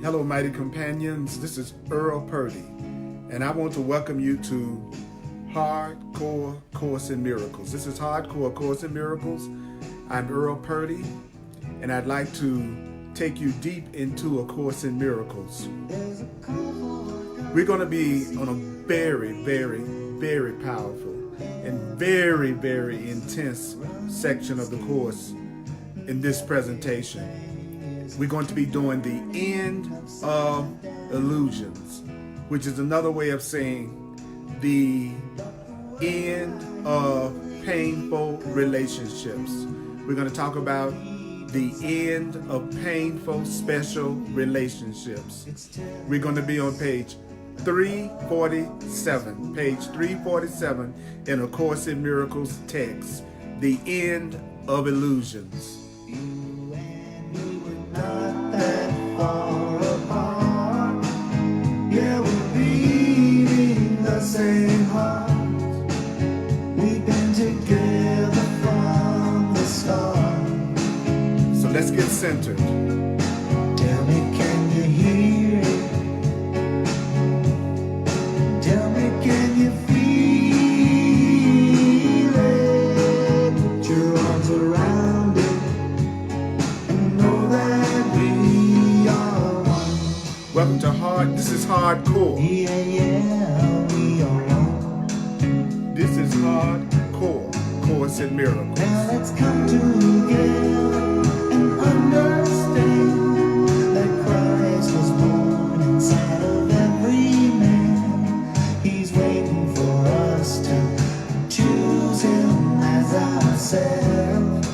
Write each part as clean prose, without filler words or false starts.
Hello, mighty companions. This is Earl Purdy, and I want to welcome you to Hardcore Course in Miracles. This is Hardcore Course in Miracles. I'm Earl Purdy, and I'd like to take you deep into A Course in Miracles. We're going to be on a very, very, very powerful and very, very intense section of the course in this presentation. We're going to be doing the end of illusions, which is another way of saying the end of painful relationships. We're going to talk about the end of painful special relationships. We're going to be on page 347 in A Course in Miracles text, the end of illusions. Not that far apart. Yeah, we're beating the same heart. We've been together from the start. So let's get centered. Tell me, can you hear it? Tell me, can you feel it? Put your arms around it and know that we are one. Welcome to This is Hardcore. Yeah, yeah, we are one. This is Hardcore Course in Miracles. Now let's come together and understand that Christ was born inside of every man. He's waiting for us to choose him as ourselves.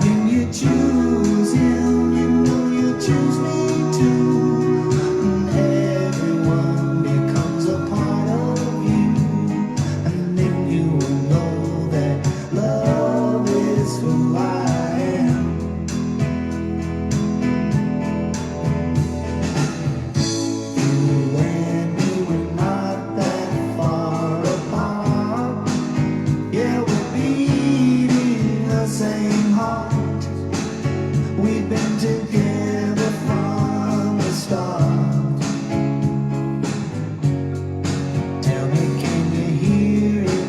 When you choose him, you know you choose me too. And everyone becomes a part of you. And then you will know that love is who I am. You and me were not that far apart. Yeah, we're beating the same heart. We've been together from the start. Tell me, can you hear it?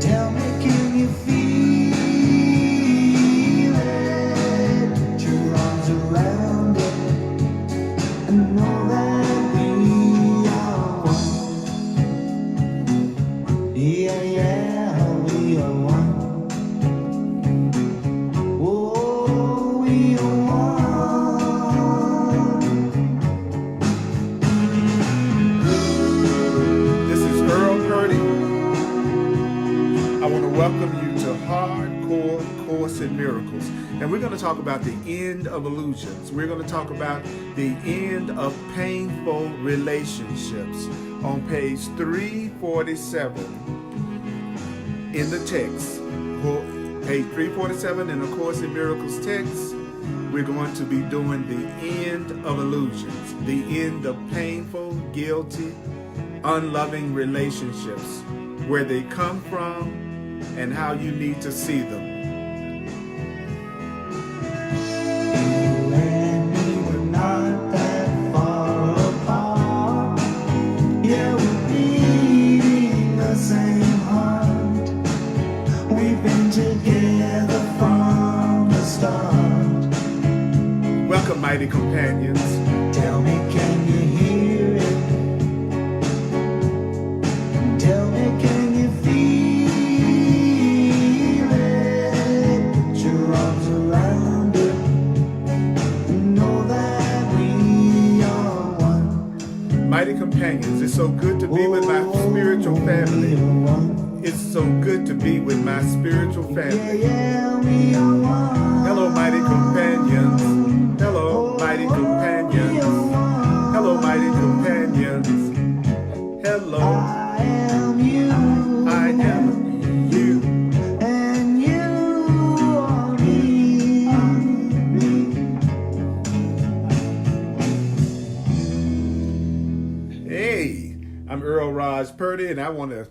Tell me, can you feel it? Put your arms around it and know that we are one. Yeah, yeah, we are one. Oh, we are one. This is Earl Purdy. I want to welcome you to Hardcore Course in Miracles. And we're going to talk about the end of illusions. We're going to talk about the end of painful relationships on page 347 in the text. Page 347 in A Course in Miracles text. We're going to be doing the end of illusions, the end of painful, guilty, unloving relationships, where they come from and how you need to see them. You and me were not that far apart. Yeah, we're beating the same heart. We've been together from the start. Welcome, mighty companions. Tell me, can you hear it? Tell me, can you feel it? Put your arms around it and know that we are one. Mighty companions, it's so good to be with my spiritual family. It's so good to be with my spiritual Yeah, family. yeah, we are one. Hello, mighty companions. Hello, mighty companions. Hello, mighty companions. Hello, I am you. I am you. And you are me. Hey, I'm Earl Purdy, and I want to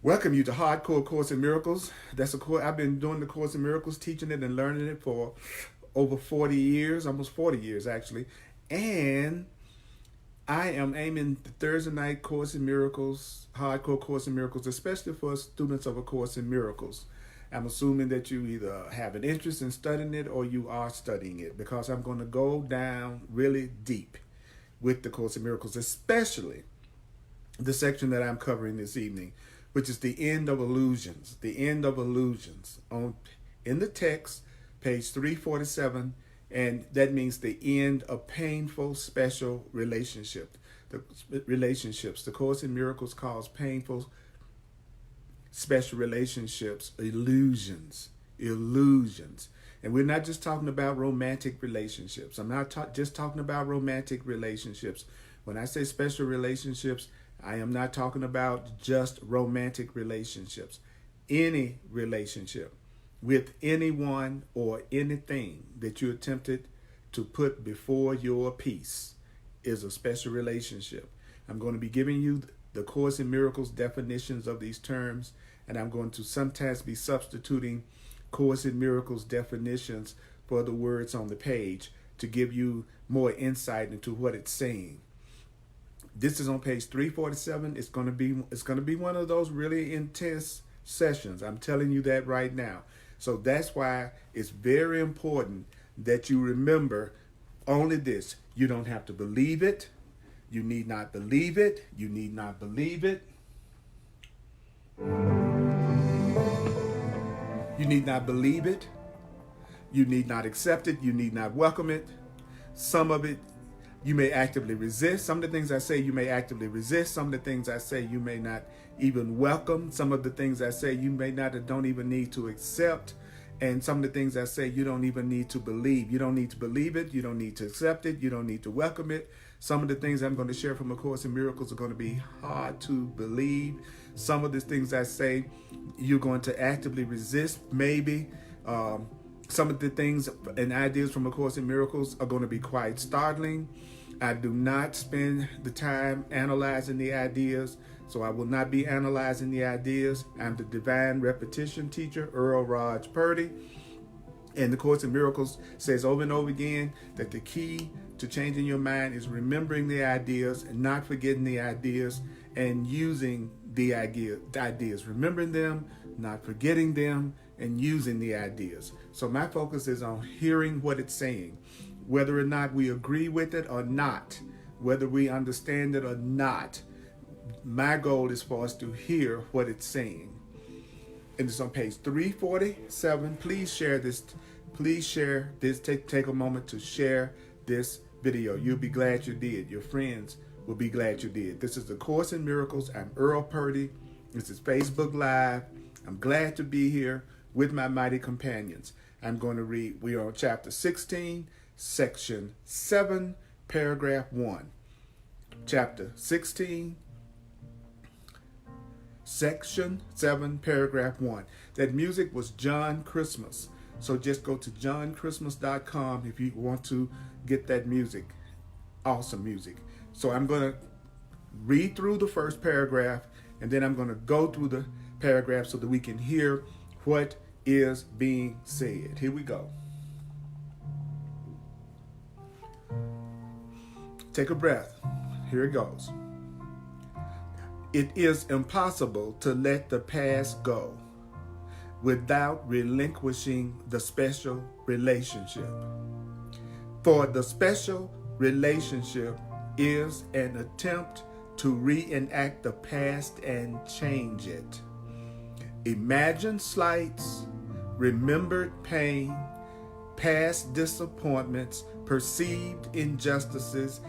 Welcome you to Hardcore Course in Miracles. That's a course I've been doing the Course in Miracles, teaching it and learning it for over 40 years, almost 40 years actually. And I am aiming the Thursday night Course in Miracles, Hardcore Course in Miracles, especially for students of A Course in Miracles. I'm assuming that you either have an interest in studying it or you are studying it, because I'm going to go down really deep with the Course in Miracles, especially the section that I'm covering this evening, which is the end of illusions. The end of illusions in the text, page 347, and that means the end of painful special relationships. The Course in Miracles calls painful special relationships illusions. And we're not just talking about romantic relationships. I'm not just talking about romantic relationships. When I say special relationships, I am not talking about just romantic relationships. Any relationship with anyone or anything that you attempted to put before your peace is a special relationship. I'm going to be giving you the Course in Miracles definitions of these terms, and I'm going to sometimes be substituting Course in Miracles definitions for the words on the page to give you more insight into what it's saying. This is on page 347. It's going to be one of those really intense sessions. I'm telling you that right now. So that's why it's very important that you remember only this. You don't have to believe it. You need not believe it. You need not believe it. You need not believe it. You need not accept it. You need not welcome it. Some of it you may actively resist. Some of the things I say you may actively resist. Some of the things I say you may not even welcome. Some of the things I say you may not or don't even need to accept. And some of the things I say you don't even need to believe. You don't need to believe it. You don't need to accept it. You don't need to welcome it. Some of the things I'm going to share from A Course in Miracles are going to be hard to believe. Some of the things I say you're going to actively resist, maybe. Some of the things and ideas from A Course in Miracles are going to be quite startling. I do not spend the time analyzing the ideas, so I will not be analyzing the ideas. I'm the divine repetition teacher, Earl Purdy. And the Course in Miracles says over and over again that the key to changing your mind is remembering the ideas and not forgetting the ideas and using the ideas. Remembering them, not forgetting them, and using the ideas. So my focus is on hearing what it's saying, whether or not we agree with it or not, whether we understand it or not. My goal is for us to hear what it's saying. And it's on page 347. Please share this. Please share this. Take a moment to share this video. You'll be glad you did. Your friends will be glad you did. This is the Course in Miracles. I'm Earl Purdy. This is Facebook Live. I'm glad to be here with my mighty companions. I'm going to read. We are on chapter 16, section 7, paragraph 1. Chapter 16, section 7, paragraph 1. That music was John Christmas. So just go to johnchristmas.com if you want to get that music. Awesome music. So I'm going to read through the first paragraph, and then I'm going to go through the paragraph so that we can hear what is being said. Here we go. Take a breath. Here it goes. It is impossible to let the past go without relinquishing the special relationship. For the special relationship is an attempt to reenact the past and change it. Imagine slights, remembered pain, past disappointments, perceived injustices,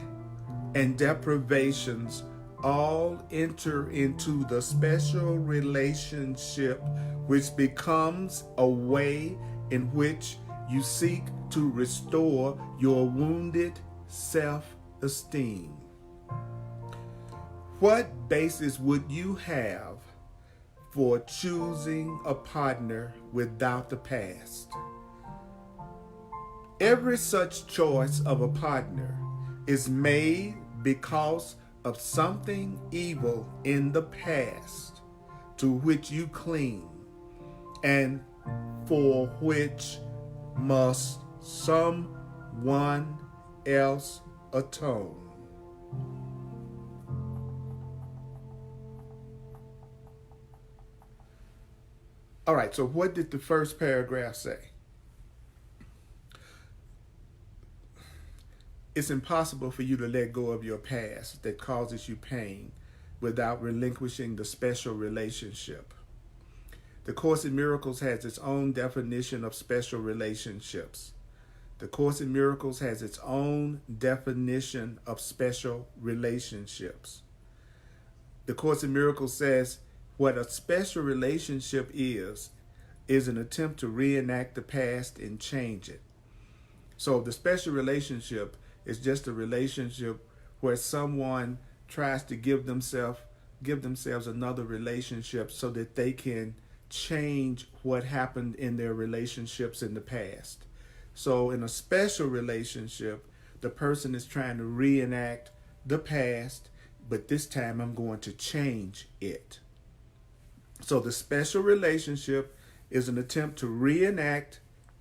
and deprivations all enter into the special relationship, which becomes a way in which you seek to restore your wounded self-esteem. What basis would you have for choosing a partner without the past? Every such choice of a partner is made because of something evil in the past to which you cling, and for which must someone else atone. All right, so what did the first paragraph say? It's impossible for you to let go of your past that causes you pain without relinquishing the special relationship. The Course in Miracles has its own definition of special relationships. The Course in Miracles has its own definition of special relationships. The Course in Miracles says what a special relationship is an attempt to reenact the past and change it. So the special relationship is just a relationship where someone tries to give themselves another relationship so that they can change what happened in their relationships in the past. So in a special relationship, the person is trying to reenact the past, but this time I'm going to change it. So the special relationship is an attempt to reenact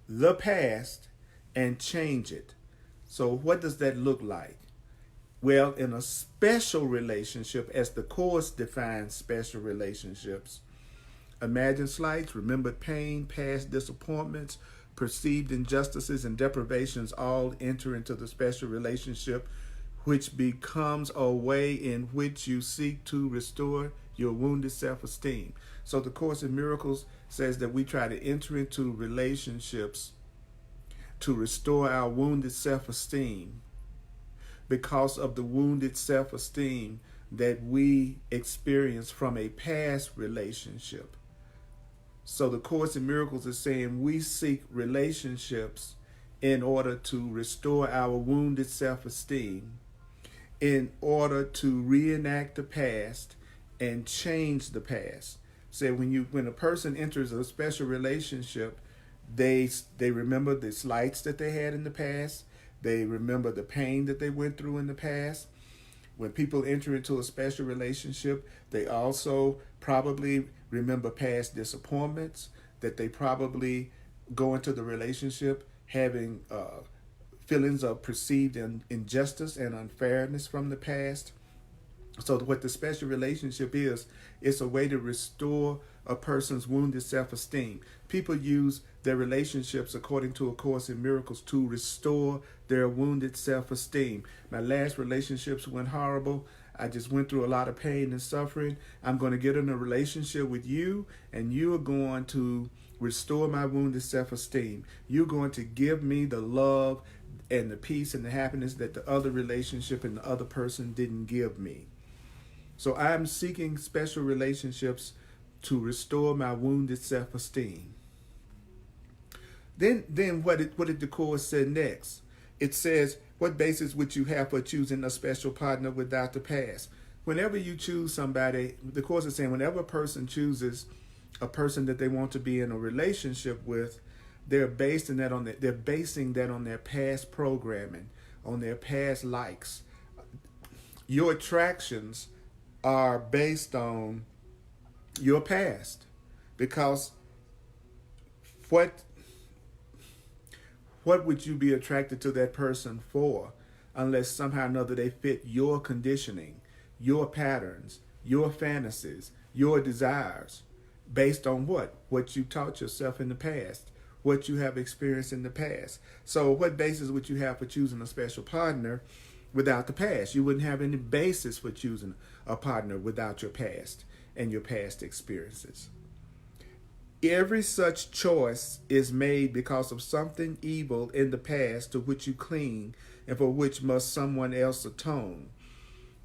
the past and change it. So what does that look like? Well, in a special relationship, as the Course defines special relationships, imagined slights, remembered pain, past disappointments, perceived injustices and deprivations all enter into the special relationship, which becomes a way in which you seek to restore your wounded self-esteem. So the Course in Miracles says that we try to enter into relationships to restore our wounded self-esteem because of the wounded self-esteem that we experience from a past relationship. So the Course in Miracles is saying we seek relationships in order to restore our wounded self-esteem, in order to reenact the past and change the past. So when a person enters a special relationship, they remember the slights that they had in the past. They remember the pain that they went through in the past. When people enter into a special relationship, they also probably remember past disappointments, that they probably go into the relationship having feelings of perceived injustice and unfairness from the past. So what the special relationship is, it's a way to restore a person's wounded self-esteem. People use their relationships, according to A Course in Miracles, to restore their wounded self-esteem. My last relationships went horrible. I just went through a lot of pain and suffering. I'm going to get in a relationship with you, and you are going to restore my wounded self-esteem. You're going to give me the love and the peace and the happiness that the other relationship and the other person didn't give me. So I'm seeking special relationships to restore my wounded self-esteem. Then what did the Course say next? It says, what basis would you have for choosing a special partner without the past? Whenever you choose somebody, the Course is saying whenever a person chooses a person that they want to be in a relationship with, they're basing that on their past programming, on their past likes. Your attractions are based on your past, because what would you be attracted to that person for unless somehow or another they fit your conditioning, your patterns, your fantasies, your desires, based on what you taught yourself in the past, what you have experienced in the past. So what basis would you have for choosing a special partner without the past? You wouldn't have any basis for choosing a partner without your past and your past experiences. Every such choice is made because of something evil in the past to which you cling and for which must someone else atone.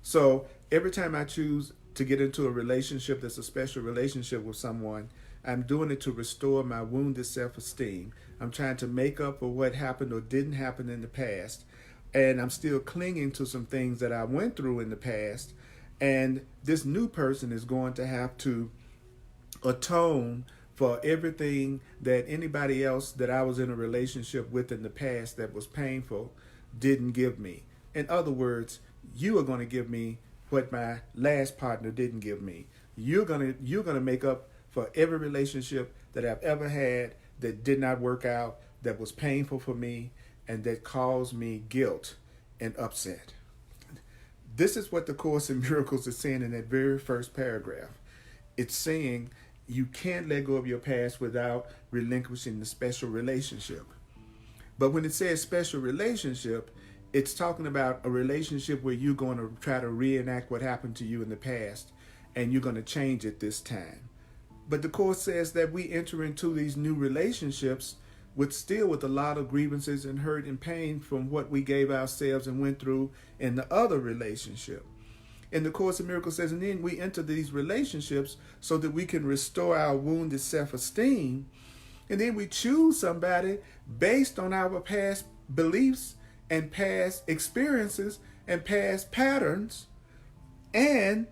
So every time I choose to get into a relationship that's a special relationship with someone, I'm doing it to restore my wounded self-esteem. I'm trying to make up for what happened or didn't happen in the past. And I'm still clinging to some things that I went through in the past. And this new person is going to have to atone for everything that anybody else that I was in a relationship with in the past that was painful didn't give me. In other words, you are going to give me what my last partner didn't give me. you're gonna make up for every relationship that I've ever had that did not work out, that was painful for me, and that caused me guilt and upset. This is what the Course in Miracles is saying in that very first paragraph. It's saying you can't let go of your past without relinquishing the special relationship. But when it says special relationship, it's talking about a relationship where you're going to try to reenact what happened to you in the past, and you're going to change it this time. But the Course says that we enter into these new relationships with a lot of grievances and hurt and pain from what we gave ourselves and went through in the other relationship. And the Course in Miracles says, and then we enter these relationships so that we can restore our wounded self-esteem. And then we choose somebody based on our past beliefs and past experiences and past patterns. And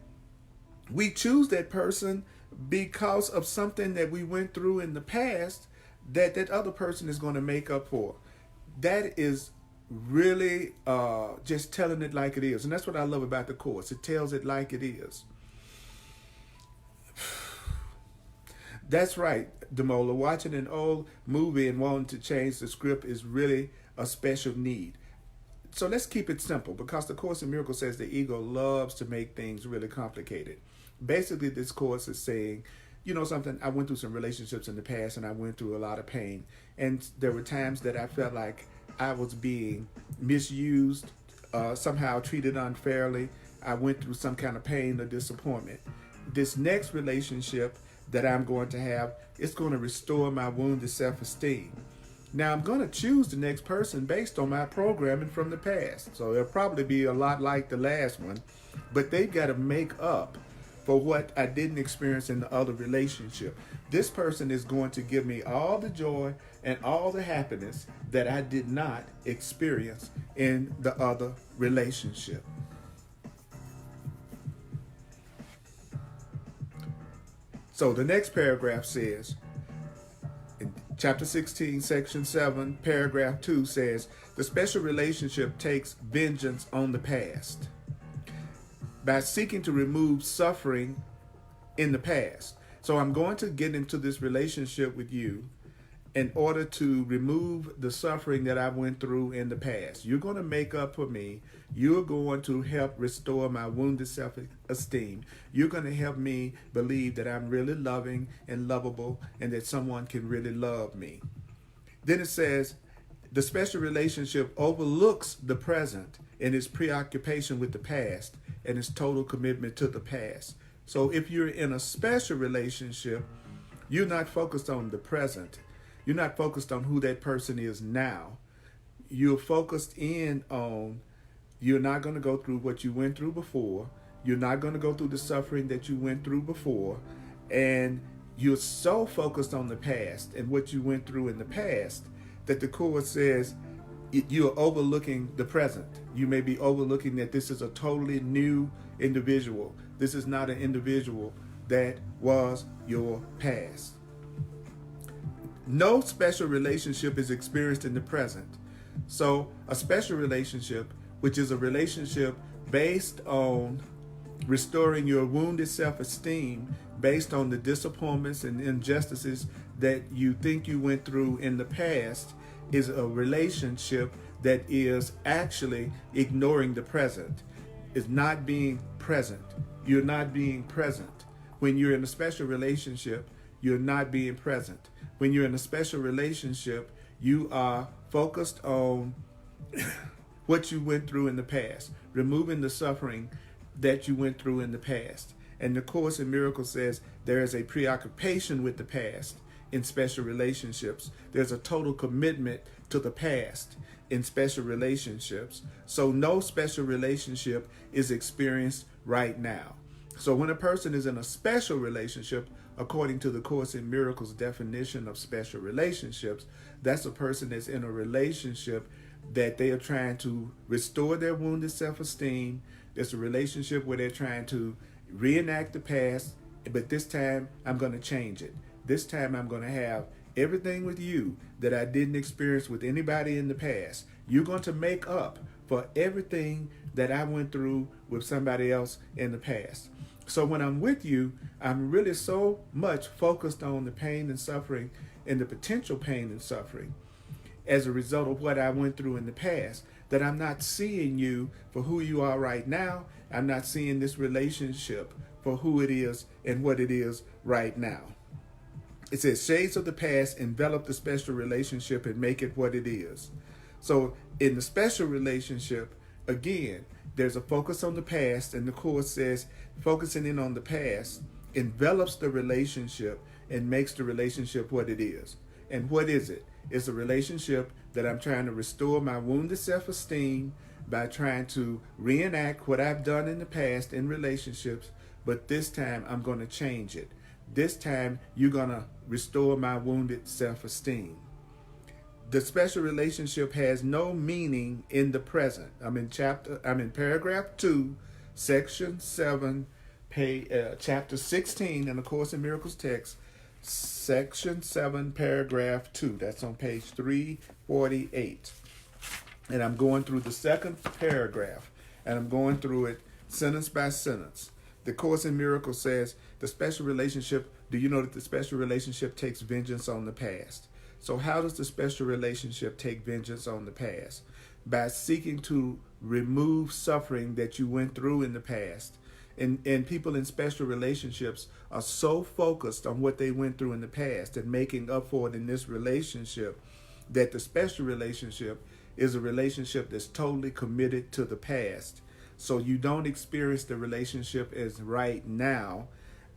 we choose that person because of something that we went through in the past that other person is going to make up for. That is really just telling it like it is. And that's what I love about the Course. It tells it like it is. That's right, Demola. Watching an old movie and wanting to change the script is really a special need. So let's keep it simple, because the Course in Miracles says the ego loves to make things really complicated. Basically, this Course is saying, you know something, I went through some relationships in the past and I went through a lot of pain. And there were times that I felt like I was being misused, somehow treated unfairly. I went through some kind of pain or disappointment. This next relationship that I'm going to have, it's going to restore my wounded self-esteem. Now, I'm going to choose the next person based on my programming from the past. So it'll probably be a lot like the last one, but they've got to make up for what I didn't experience in the other relationship. This person is going to give me all the joy and all the happiness that I did not experience in the other relationship. So the next paragraph says, in chapter 16, section 7, paragraph 2 says, the special relationship takes vengeance on the past by seeking to remove suffering in the past. So I'm going to get into this relationship with you in order to remove the suffering that I went through in the past. You're going to make up for me. You're going to help restore my wounded self-esteem. You're going to help me believe that I'm really loving and lovable and that someone can really love me. Then it says, the special relationship overlooks the present in its preoccupation with the past and its total commitment to the past. So if you're in a special relationship, you're not focused on the present. You're not focused on who that person is now. You're focused in on, you're not going to go through what you went through before. You're not going to go through the suffering that you went through before. And you're so focused on the past and what you went through in the past that the Course says you're overlooking the present. You may be overlooking that this is a totally new individual. This is not an individual that was your past. No special relationship is experienced in the present. So a special relationship, which is a relationship based on restoring your wounded self-esteem, based on the disappointments and injustices that you think you went through in the past, is a relationship that is actually ignoring the present. It's not being present. You're not being present. When you're in a special relationship, you're not being present. When you're in a special relationship, you are focused on what you went through in the past, removing the suffering that you went through in the past. And the Course in Miracles says there is a preoccupation with the past in special relationships. There's a total commitment to the past in special relationships. So no special relationship is experienced right now. So when a person is in a special relationship, according to the Course in Miracles definition of special relationships, that's a person that's in a relationship that they are trying to restore their wounded self-esteem. It's a relationship where they're trying to reenact the past, but this time I'm going to change it. This time I'm going to have everything with you that I didn't experience with anybody in the past. You're going to make up for everything that I went through with somebody else in the past. So when I'm with you, I'm really so much focused on the pain and suffering and the potential pain and suffering as a result of what I went through in the past, that I'm not seeing you for who you are right now. I'm not seeing this relationship for who it is and what it is right now. It says shades of the past envelop the special relationship and make it what it is. So in the special relationship, again, there's a focus on the past, and the Course says focusing in on the past envelops the relationship and makes the relationship what it is. And what is it? It's a relationship that I'm trying to restore my wounded self-esteem by trying to reenact what I've done in the past in relationships, but this time I'm going to change it. This time you're going to restore my wounded self-esteem. The special relationship has no meaning in the present. I'm in paragraph 2, section 7, chapter 16 in the Course in Miracles text, section 7, paragraph 2. That's on page 348. And I'm going through the second paragraph, and I'm going through it sentence by sentence. The Course in Miracles says the special relationship, do you know that the special relationship takes vengeance on the past? So how does the special relationship take vengeance on the past? By seeking to remove suffering that you went through in the past. And people in special relationships are so focused on what they went through in the past and making up for it in this relationship, that the special relationship is a relationship that's totally committed to the past. So you don't experience the relationship as right now,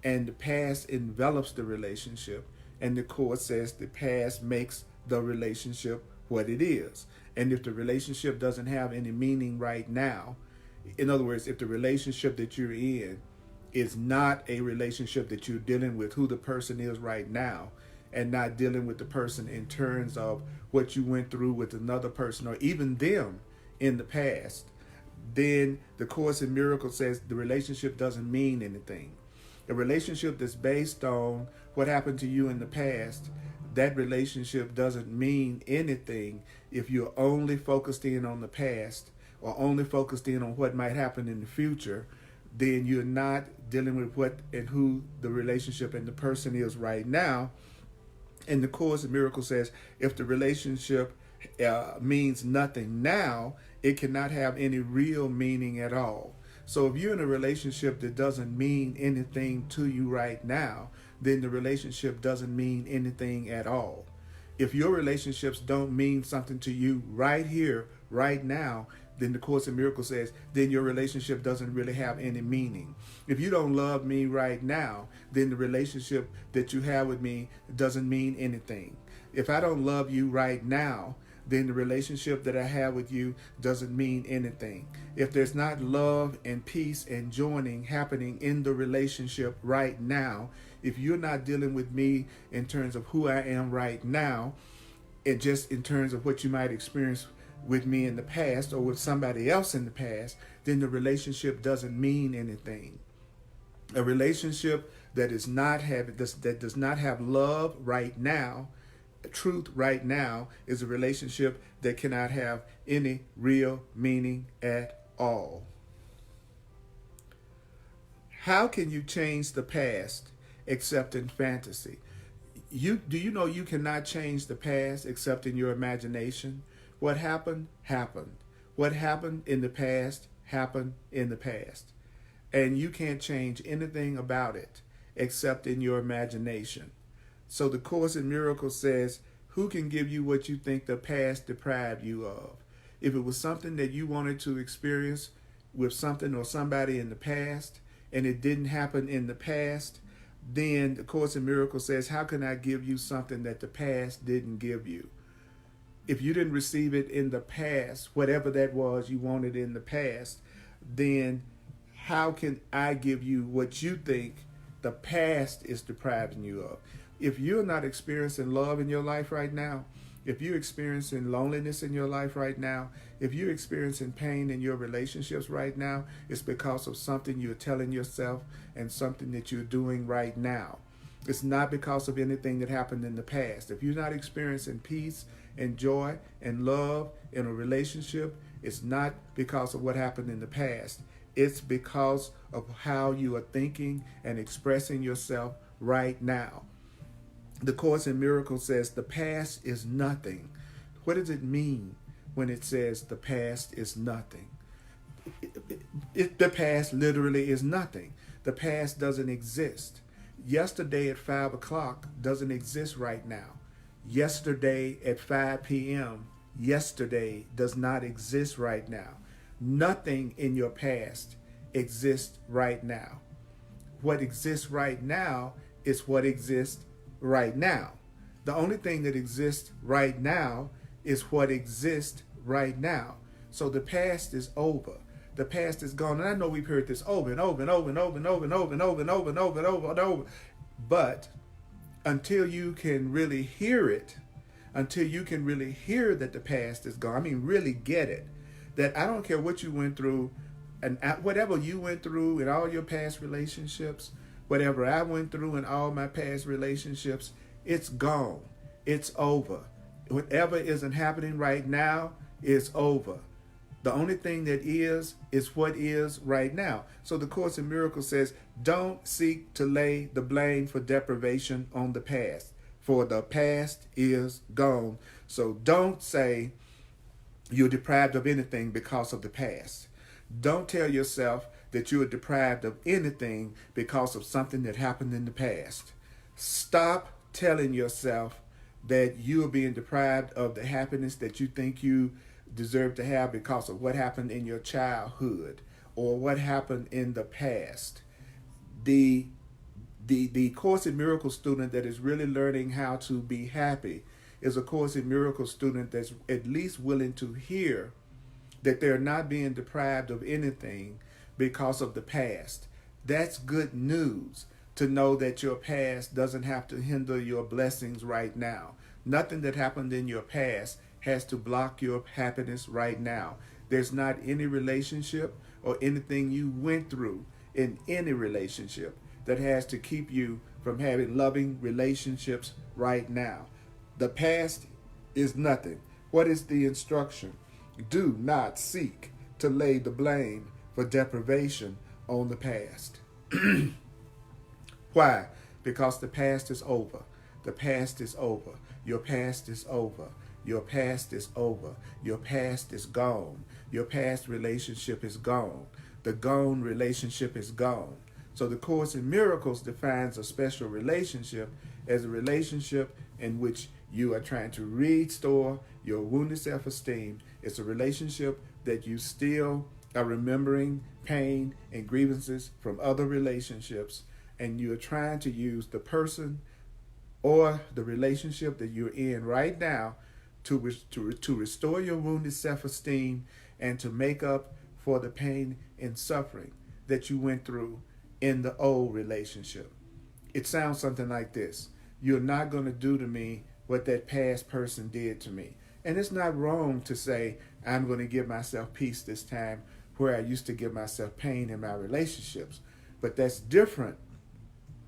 and the past envelops the relationship. And the Course says the past makes the relationship what it is. And if the relationship doesn't have any meaning right now, in other words, if the relationship that you're in is not a relationship that you're dealing with who the person is right now, and not dealing with the person in terms of what you went through with another person or even them in the past, then the Course in Miracles says the relationship doesn't mean anything. A relationship that's based on what happened to you in the past, that relationship doesn't mean anything if you're only focused in on the past or only focused in on what might happen in the future. Then you're not dealing with what and who the relationship and the person is right now. And the Course in Miracles says if the relationship means nothing now, it cannot have any real meaning at all. So if you're in a relationship that doesn't mean anything to you right now, then the relationship doesn't mean anything at all. If your relationships don't mean something to you right here, right now, then the Course in Miracles says, then your relationship doesn't really have any meaning. If you don't love me right now, then the relationship that you have with me doesn't mean anything. If I don't love you right now, then the relationship that I have with you doesn't mean anything. If there's not love and peace and joining happening in the relationship right now, if you're not dealing with me in terms of who I am right now, and just in terms of what you might experience with me in the past or with somebody else in the past, then the relationship doesn't mean anything. A relationship that does not have love right now, truth right now, is a relationship that cannot have any real meaning at all. How can you change the past except in fantasy? Do you know you cannot change the past except in your imagination? What happened, happened. What happened in the past, happened in the past. And you can't change anything about it except in your imagination. So the Course in Miracles says, who can give you what you think the past deprived you of? If it was something that you wanted to experience with something or somebody in the past, and it didn't happen in the past, then the Course in Miracles says, how can I give you something that the past didn't give you? If you didn't receive it in the past, whatever that was you wanted in the past, then how can I give you what you think the past is depriving you of? If you're not experiencing love in your life right now, if you're experiencing loneliness in your life right now, if you're experiencing pain in your relationships right now, it's because of something you're telling yourself and something that you're doing right now. It's not because of anything that happened in the past. If you're not experiencing peace and joy and love in a relationship, it's not because of what happened in the past. It's because of how you are thinking and expressing yourself right now. The Course in Miracles says the past is nothing. What does it mean when it says the past is nothing? The past literally is nothing. The past doesn't exist. Yesterday at 5 o'clock doesn't exist right now. Yesterday at 5 p.m., yesterday does not exist right now. Nothing in your past exists right now. What exists right now is what exists right now. The only thing that exists right now is what exists right now. So the past is over. The past is gone. And I know we've heard this over and over and over and over and over and over and over and over and over and over and over. But until you can really hear it, until you can really hear that the past is gone, I mean, really get it, that I don't care what you went through, and whatever you went through in all your past relationships, whatever I went through in all my past relationships, it's gone. It's over. Whatever isn't happening right now is over. The only thing that is what is right now. So the Course in Miracles says, don't seek to lay the blame for deprivation on the past, for the past is gone. So don't say you're deprived of anything because of the past. Don't tell yourself that you are deprived of anything because of something that happened in the past. Stop telling yourself that you are being deprived of the happiness that you think you deserve to have because of what happened in your childhood or what happened in the past. The Course in Miracles student that is really learning how to be happy is a Course in Miracles student that's at least willing to hear that they're not being deprived of anything because of the past. That's good news, to know that your past doesn't have to hinder your blessings right now. Nothing that happened in your past has to block your happiness right now. There's not any relationship or anything you went through in any relationship that has to keep you from having loving relationships right now. The past is nothing. What is the instruction? Do not seek to lay the blame for deprivation on the past. Why? Because the past is over. The past is over. Your past is over. Your past is over. Your past is gone. Your past relationship is gone. The gone relationship is gone. So the Course in Miracles defines a special relationship as a relationship in which you are trying to restore your wounded self-esteem. It's a relationship that you still are remembering pain and grievances from other relationships, and you're trying to use the person or the relationship that you're in right now to restore your wounded self-esteem and to make up for the pain and suffering that you went through in the old relationship. It sounds something like this: you're not going to do to me what that past person did to me. And it's not wrong to say, I'm going to give myself peace this time where I used to give myself pain in my relationships. But that's different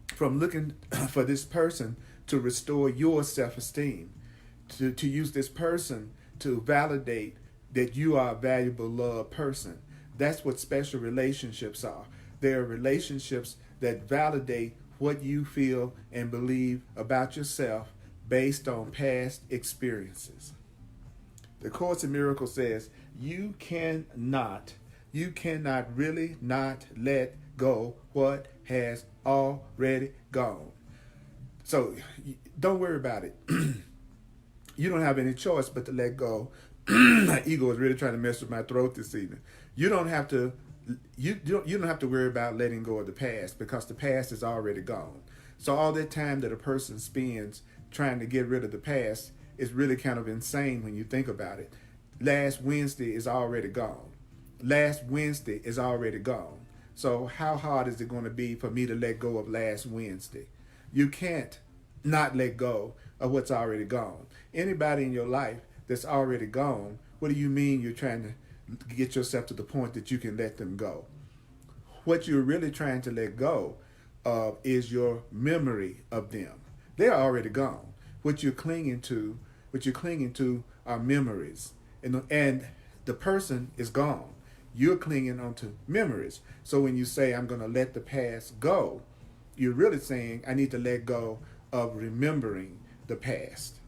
from looking for this person to restore your self-esteem, to use this person to validate that you are a valuable, loved person. That's what special relationships are. They are relationships that validate what you feel and believe about yourself based on past experiences. The Course in Miracles says you cannot really not let go what has already gone. So don't worry about it. You don't have any choice but to let go. My ego is really trying to mess with my throat this evening. You don't have to worry about letting go of the past, because the past is already gone. So all that time that a person spends trying to get rid of the past is really kind of insane when you think about it. Last Wednesday is already gone. Last Wednesday is already gone. So how hard is it going to be for me to let go of last Wednesday? You can't not let go of what's already gone. Anybody in your life that's already gone, what do you mean you're trying to get yourself to the point that you can let them go? What you're really trying to let go of is your memory of them. They're already gone. What you're clinging to are memories. And the person is gone. you're clinging onto memories. So when you say, I'm going to let the past go, you're really saying, I need to let go of remembering the past.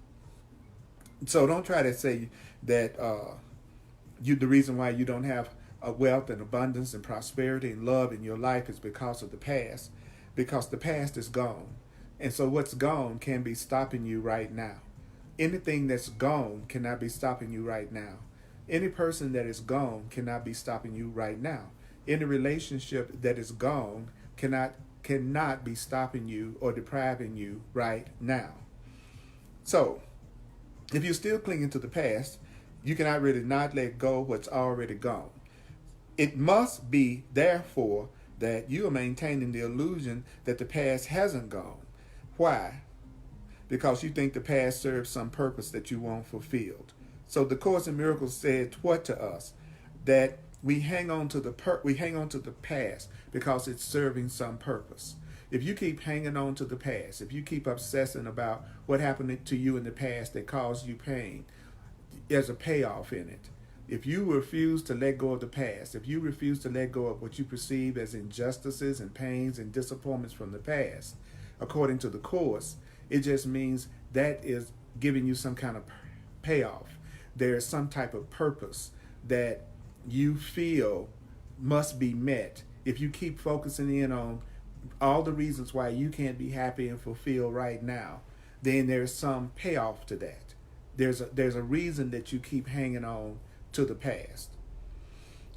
So don't try to say that the reason why you don't have wealth and abundance and prosperity and love in your life is because of the past, because the past is gone. And so what's gone can be stopping you right now. Anything that's gone cannot be stopping you right now. Any person that is gone cannot be stopping you right now. Any relationship that is gone cannot be stopping you or depriving you right now. So, if you're still clinging to the past, you cannot really not let go of what's already gone. It must be, therefore, that you are maintaining the illusion that the past hasn't gone. Why? Because you think the past serves some purpose that you want fulfilled. So the Course in Miracles said what to us? That we hang on to the past because it's serving some purpose. If you keep hanging on to the past, if you keep obsessing about what happened to you in the past that caused you pain, there's a payoff in it. If you refuse to let go of the past, if you refuse to let go of what you perceive as injustices and pains and disappointments from the past, according to the Course, it just means that is giving you some kind of payoff. There is some type of purpose that you feel must be met. If you keep focusing in on all the reasons why you can't be happy and fulfilled right now, then there's some payoff to that. There's a reason that you keep hanging on to the past.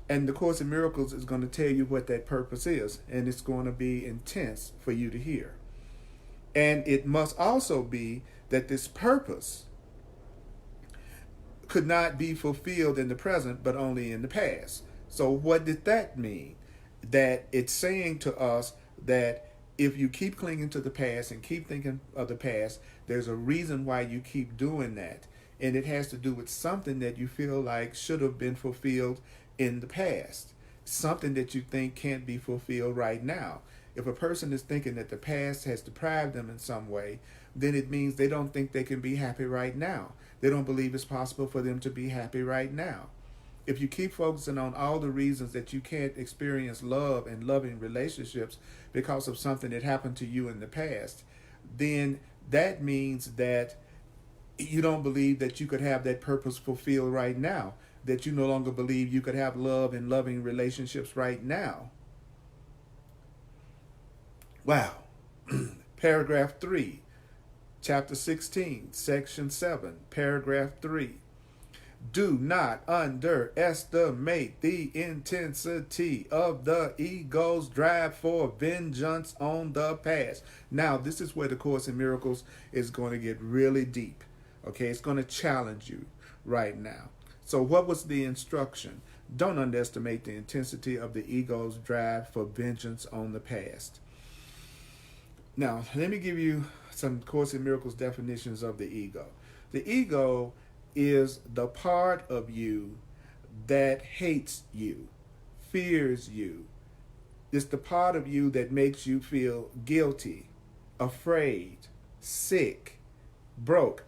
And the Course in Miracles is going to tell you what that purpose is, and it's going to be intense for you to hear. And it must also be that this purpose could not be fulfilled in the present, but only in the past. So what did that mean? That it's saying to us that if you keep clinging to the past and keep thinking of the past, there's a reason why you keep doing that. And it has to do with something that you feel like should have been fulfilled in the past. Something that you think can't be fulfilled right now. If a person is thinking that the past has deprived them in some way, then it means they don't think they can be happy right now. They don't believe it's possible for them to be happy right now. If you keep focusing on all the reasons that you can't experience love and loving relationships because of something that happened to you in the past, then that means that you don't believe that you could have that purpose fulfilled right now, that you no longer believe you could have love and loving relationships right now. Wow. Paragraph 3, chapter 16, section 7, paragraph 3. Do not underestimate the intensity of the ego's drive for vengeance on the past. Now, this is where the Course in Miracles is going to get really deep. Okay, it's going to challenge you right now. So what was the instruction? Don't underestimate the intensity of the ego's drive for vengeance on the past. Now, let me give you some Course in Miracles definitions of the ego. The ego is the part of you that hates you, fears you. It's the part of you that makes you feel guilty, afraid, sick, broke.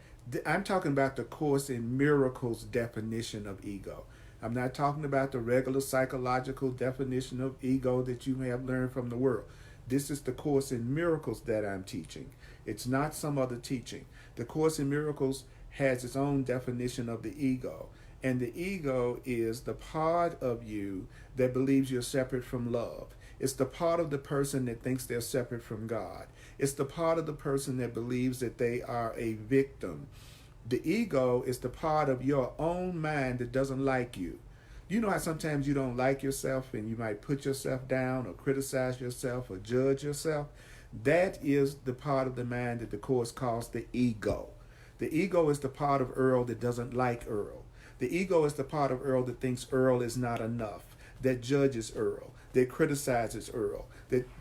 I'm talking about the Course in Miracles definition of ego. I'm not talking about the regular psychological definition of ego that you may have learned from the world. This is the Course in Miracles that I'm teaching. It's not some other teaching. The Course in Miracles has its own definition of the ego. And the ego is the part of you that believes you're separate from love. It's the part of the person that thinks they're separate from God. It's the part of the person that believes that they are a victim. The ego is the part of your own mind that doesn't like you. You know how sometimes you don't like yourself and you might put yourself down or criticize yourself or judge yourself? That is the part of the mind that the Course calls the ego. The ego is the part of Earl that doesn't like Earl. The ego is the part of Earl that thinks Earl is not enough, that judges Earl, that criticizes Earl,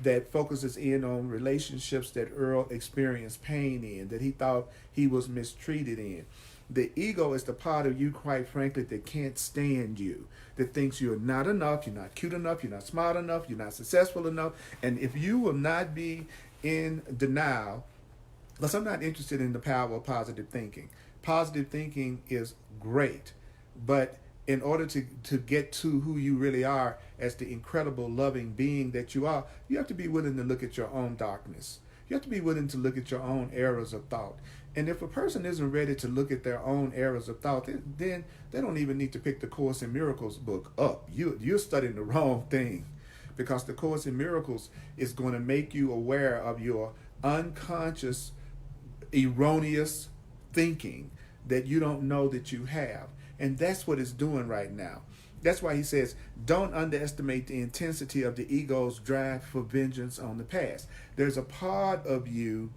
that focuses in on relationships that Earl experienced pain in, that he thought he was mistreated in. The ego is the part of you, quite frankly, that can't stand you, that thinks you're not enough, you're not cute enough, you're not smart enough, you're not successful enough. And if you will not be in denial, because I'm not interested in the power of positive thinking. Positive thinking is great, but in order to get to who you really are as the incredible loving being that you are, you have to be willing to look at your own darkness. You have to be willing to look at your own errors of thought. And if a person isn't ready to look at their own errors of thought, then they don't even need to pick the Course in Miracles book up. You're studying the wrong thing, because the Course in Miracles is going to make you aware of your unconscious, erroneous thinking that you don't know that you have. And that's what it's doing right now. That's why he says, don't underestimate the intensity of the ego's drive for vengeance on the past. There's a part of you,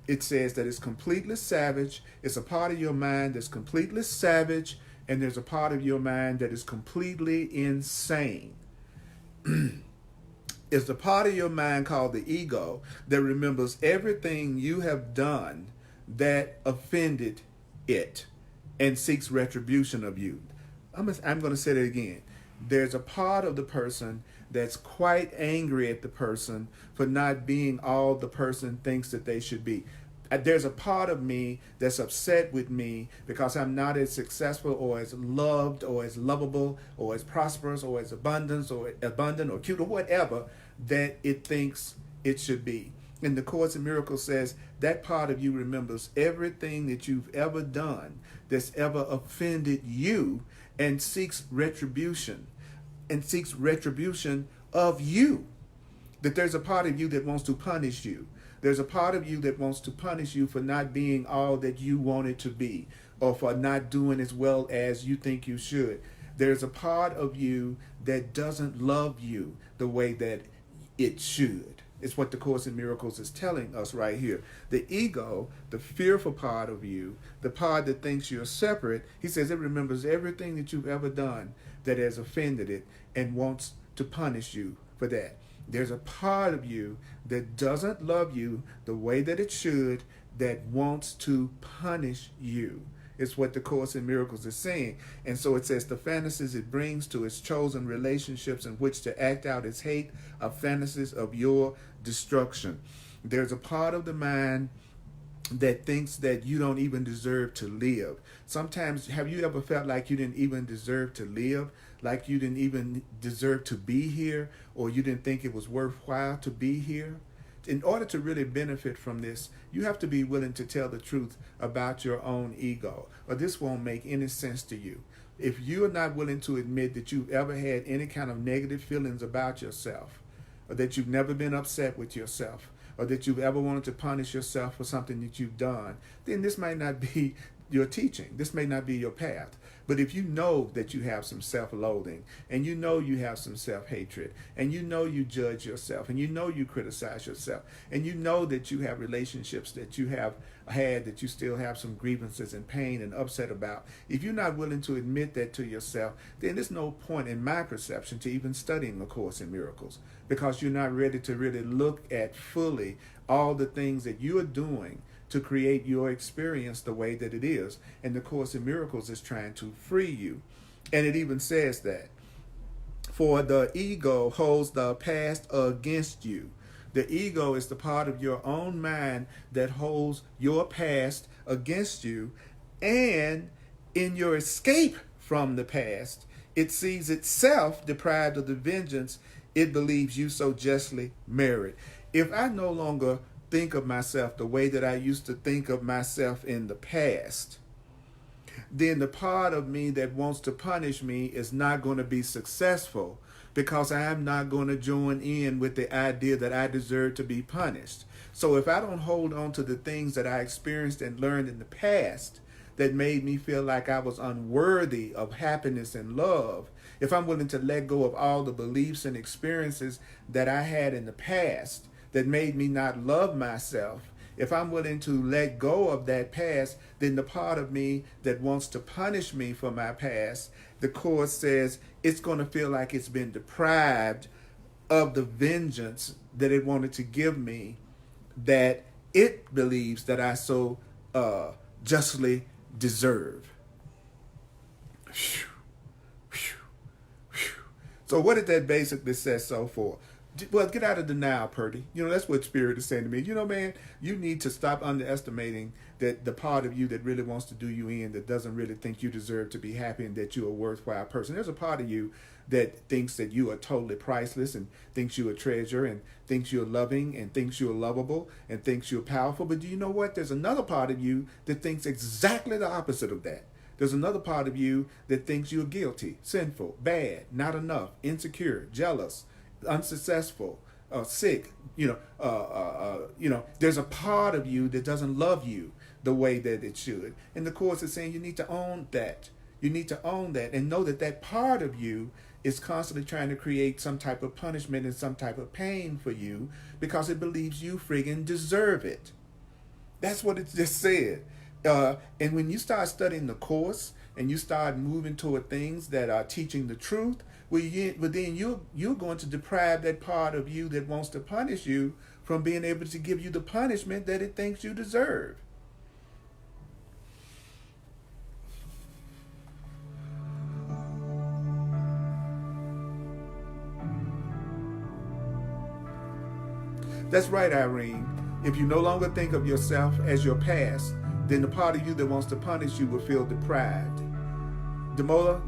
it says, that is completely savage. It's a part of your mind that's completely savage, and there's a part of your mind that is completely insane. It's the part of your mind called the ego that remembers everything you have done that offended it and seeks retribution of you. I'm going to say it again. There's a part of the person that's quite angry at the person for not being all the person thinks that they should be. There's a part of me that's upset with me because I'm not as successful or as loved or as lovable or as prosperous or as abundant or cute or whatever that it thinks it should be. And the Course in Miracles says that part of you remembers everything that you've ever done that's ever offended you and seeks retribution of you. That there's a part of you that wants to punish you. There's a part of you that wants to punish you for not being all that you wanted to be, or for not doing as well as you think you should. There's a part of you that doesn't love you the way that it should. It's what the Course in Miracles is telling us right here. The ego, the fearful part of you, the part that thinks you're separate, he says it remembers everything that you've ever done that has offended it and wants to punish you for that. There's a part of you that doesn't love you the way that it should, that wants to punish you. It's what the Course in Miracles is saying. And so it says the fantasies it brings to its chosen relationships in which to act out its hate are fantasies of your destruction. There's a part of the mind that thinks that you don't even deserve to live. Sometimes, have you ever felt like you didn't even deserve to live? Like you didn't even deserve to be here, or you didn't think it was worthwhile to be here? In order to really benefit from this, you have to be willing to tell the truth about your own ego, or this won't make any sense to you. If you are not willing to admit that you've ever had any kind of negative feelings about yourself, or that you've never been upset with yourself, or that you've ever wanted to punish yourself for something that you've done, then this might not be your teaching. This may not be your path. But if you know that you have some self-loathing, and you know you have some self-hatred, and you know you judge yourself, and you know you criticize yourself, and you know that you have relationships that you have had that you still have some grievances and pain and upset about, if you're not willing to admit that to yourself, then there's no point in my perception to even studying A Course in Miracles, because you're not ready to really look at fully all the things that you are doing to create your experience the way that it is. And the Course in Miracles is trying to free you. And it even says that, for the ego holds the past against you. The ego is the part of your own mind that holds your past against you. And in your escape from the past, it sees itself deprived of the vengeance it believes you so justly merit. If I no longer think of myself the way that I used to think of myself in the past, then the part of me that wants to punish me is not going to be successful, because I am not going to join in with the idea that I deserve to be punished. So if I don't hold on to the things that I experienced and learned in the past that made me feel like I was unworthy of happiness and love, if I'm willing to let go of all the beliefs and experiences that I had in the past that made me not love myself, if I'm willing to let go of that past, then the part of me that wants to punish me for my past, the Course says it's going to feel like it's been deprived of the vengeance that it wanted to give me, that it believes that I so justly deserve. So what did that basically say so for? Well, get out of denial, Purdy. That's what Spirit is saying to me. Man, you need to stop underestimating that the part of you that really wants to do you in, that doesn't really think you deserve to be happy and that you're a worthwhile person. There's a part of you that thinks that you are totally priceless and thinks you're a treasure and thinks you're loving and thinks you're lovable and thinks you're powerful. But do you know what? There's another part of you that thinks exactly the opposite of that. There's another part of you that thinks you're guilty, sinful, bad, not enough, insecure, jealous, unsuccessful, sick. There's a part of you that doesn't love you the way that it should. And the Course is saying you need to own that. You need to own that and know that that part of you is constantly trying to create some type of punishment and some type of pain for you because it believes you friggin' deserve it. That's what it just said. And when you start studying the Course and you start moving toward things that are teaching the truth, then you're going to deprive that part of you that wants to punish you from being able to give you the punishment that it thinks you deserve. That's right, Irene. If you no longer think of yourself as your past, then the part of you that wants to punish you will feel deprived. Demola,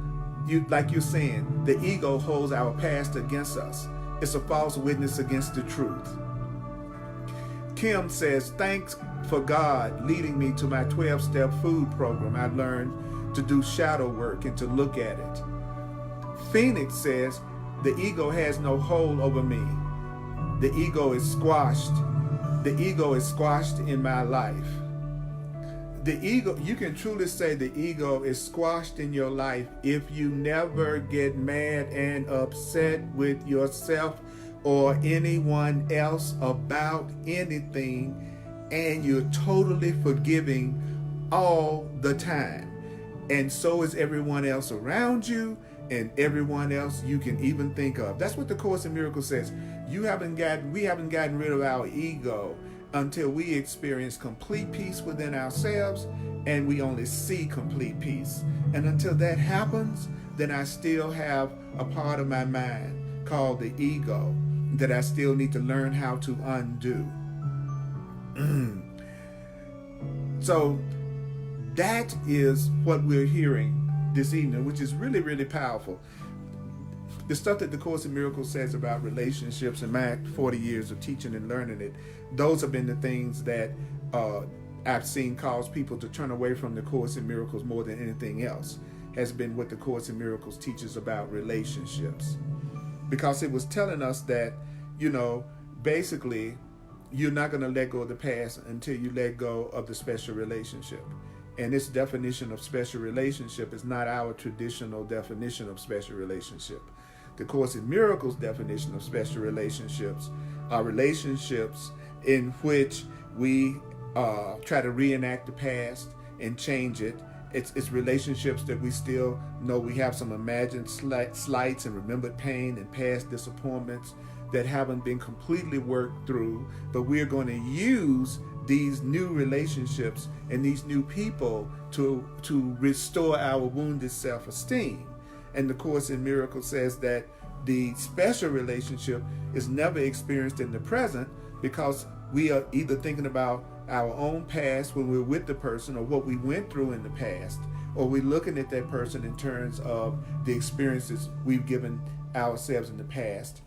like you're saying, the ego holds our past against us. It's a false witness against the truth. Kim says, thanks for God leading me to my 12-step food program. I learned to do shadow work and to look at it. Phoenix says, the ego has no hold over me. The ego is squashed. The ego is squashed in my life. The ego, you can truly say the ego is squashed in your life if you never get mad and upset with yourself or anyone else about anything, and you're totally forgiving all the time. And so is everyone else around you and everyone else you can even think of. That's what the Course in Miracles says. We haven't gotten rid of our ego until we experience complete peace within ourselves and we only see complete peace. And until that happens, then I still have a part of my mind called the ego that I still need to learn how to undo. So that is what we're hearing this evening, which is really, really powerful. The stuff that the Course in Miracles says about relationships in my 40 years of teaching and learning it, those have been the things that I've seen cause people to turn away from the Course in Miracles more than anything else, has been what the Course in Miracles teaches about relationships. Because it was telling us that, basically, you're not going to let go of the past until you let go of the special relationship. And this definition of special relationship is not our traditional definition of special relationship. The Course in Miracles definition of special relationships are relationships in which we try to reenact the past and change it. It's relationships that we still know we have some imagined slights and remembered pain and past disappointments that haven't been completely worked through, but we're going to use these new relationships and these new people to restore our wounded self-esteem. And the Course in Miracles says that the special relationship is never experienced in the present because we are either thinking about our own past when we're with the person or what we went through in the past, or we're looking at that person in terms of the experiences we've given ourselves in the past.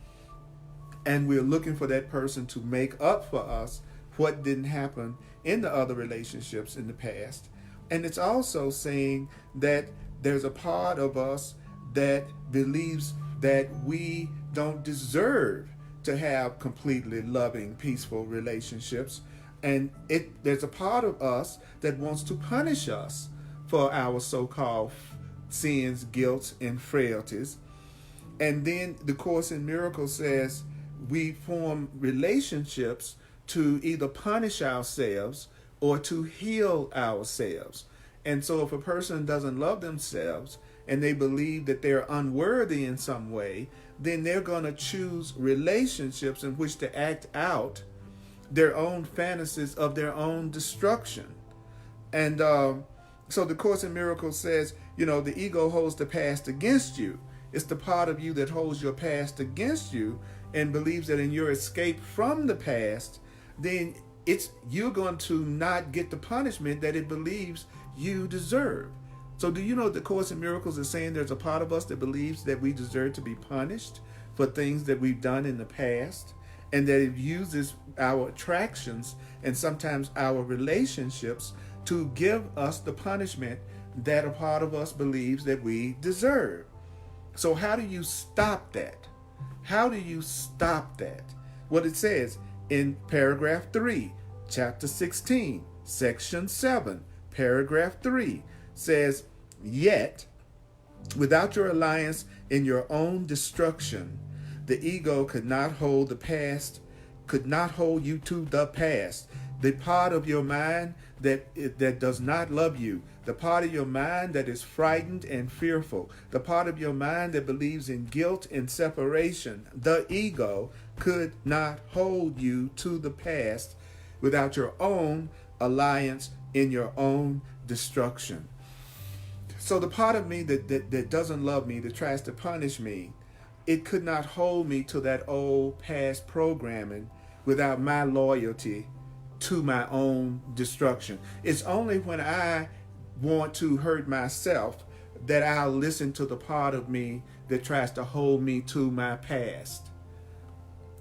And we're looking for that person to make up for us what didn't happen in the other relationships in the past. And it's also saying that there's a part of us that believes that we don't deserve to have completely loving, peaceful relationships. And there's a part of us that wants to punish us for our so-called sins, guilt, and frailties. And then the Course in Miracles says we form relationships to either punish ourselves or to heal ourselves. And so if a person doesn't love themselves and they believe that they're unworthy in some way, then they're going to choose relationships in which to act out their own fantasies of their own destruction. And so the Course in Miracles says, the ego holds the past against you. It's the part of you that holds your past against you and believes that in your escape from the past, then you're going to not get the punishment that it believes you deserve. So do you know the Course in Miracles is saying there's a part of us that believes that we deserve to be punished for things that we've done in the past, and that it uses our attractions and sometimes our relationships to give us the punishment that a part of us believes that we deserve. So how do you stop that? How do you stop that? What it says in paragraph 3, chapter 16, section 7, paragraph 3 says, "Yet, without your alliance in your own destruction, the ego could not hold you to the past. The part of your mind that does not love you, the part of your mind that is frightened and fearful, the part of your mind that believes in guilt and separation, the ego could not hold you to the past without your own alliance in your own destruction." So the part of me that doesn't love me, that tries to punish me, it could not hold me to that old past programming without my loyalty to my own destruction. It's only when I want to hurt myself that I'll listen to the part of me that tries to hold me to my past.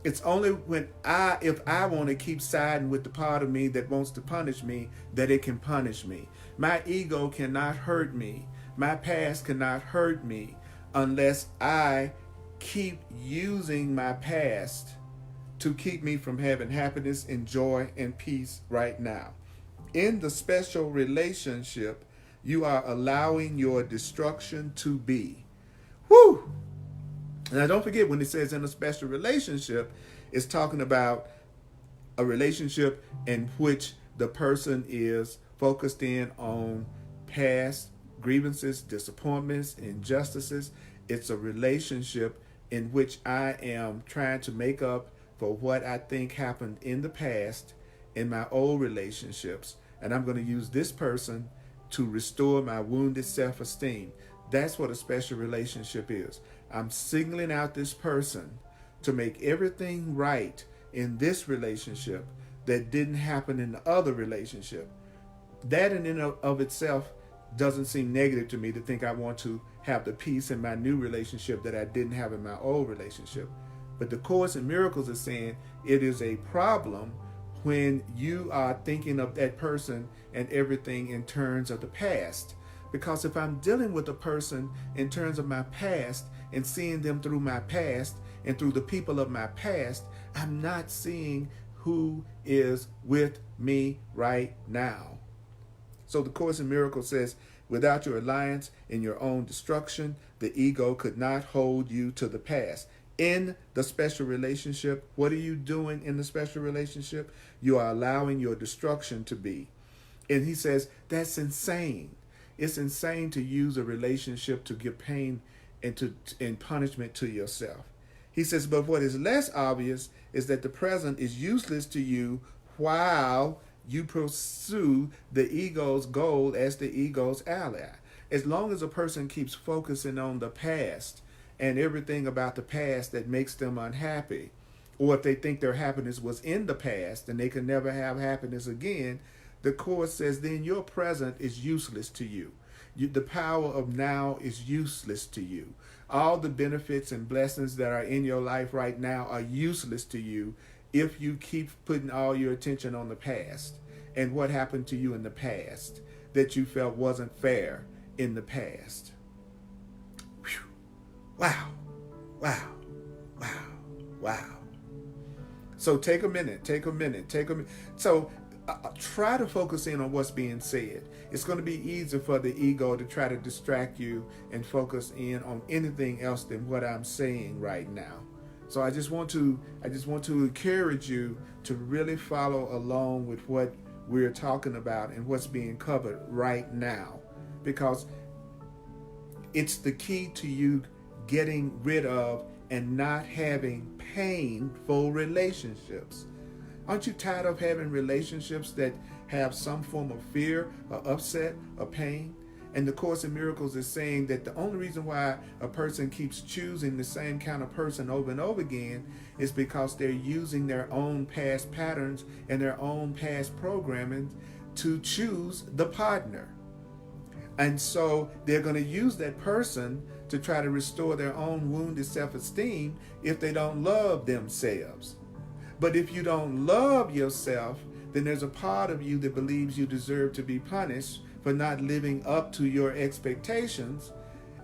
It's only if I want to keep siding with the part of me that wants to punish me, that it can punish me. My ego cannot hurt me. My past cannot hurt me unless I keep using my past to keep me from having happiness and joy and peace right now. In the special relationship, you are allowing your destruction to be. Woo! Now don't forget, when it says in a special relationship, it's talking about a relationship in which the person is focused in on past grievances, disappointments, injustices. It's a relationship in which I am trying to make up for what I think happened in the past in my old relationships, and I'm going to use this person to restore my wounded self-esteem. That's what a special relationship is. I'm singling out this person to make everything right in this relationship that didn't happen in the other relationship. That in and of itself doesn't seem negative to me, to think I want to have the peace in my new relationship that I didn't have in my old relationship. But the Course in Miracles is saying it is a problem when you are thinking of that person and everything in terms of the past. Because if I'm dealing with a person in terms of my past and seeing them through my past and through the people of my past, I'm not seeing who is with me right now. So the Course in Miracles says, without your alliance in your own destruction, the ego could not hold you to the past. In the special relationship, what are you doing in the special relationship? You are allowing your destruction to be. And he says, that's insane. It's insane to use a relationship to give pain and punishment to yourself. He says, but what is less obvious is that the present is useless to you while you pursue the ego's goal as the ego's ally. As long as a person keeps focusing on the past and everything about the past that makes them unhappy, or if they think their happiness was in the past and they can never have happiness again, the Course says then your present is useless to you. The power of now is useless to you. All the benefits and blessings that are in your life right now are useless to you if you keep putting all your attention on the past and what happened to you in the past that you felt wasn't fair in the past. Whew. Wow, wow, wow, wow. So take a minute. So try to focus in on what's being said. It's going to be easier for the ego to try to distract you and focus in on anything else than what I'm saying right now. So I just want to encourage you to really follow along with what we're talking about and what's being covered right now, because it's the key to you getting rid of and not having painful relationships. Aren't you tired of having relationships that have some form of fear or upset or pain? And the Course in Miracles is saying that the only reason why a person keeps choosing the same kind of person over and over again is because they're using their own past patterns and their own past programming to choose the partner. And so they're going to use that person to try to restore their own wounded self-esteem if they don't love themselves. But if you don't love yourself, then there's a part of you that believes you deserve to be punished for not living up to your expectations.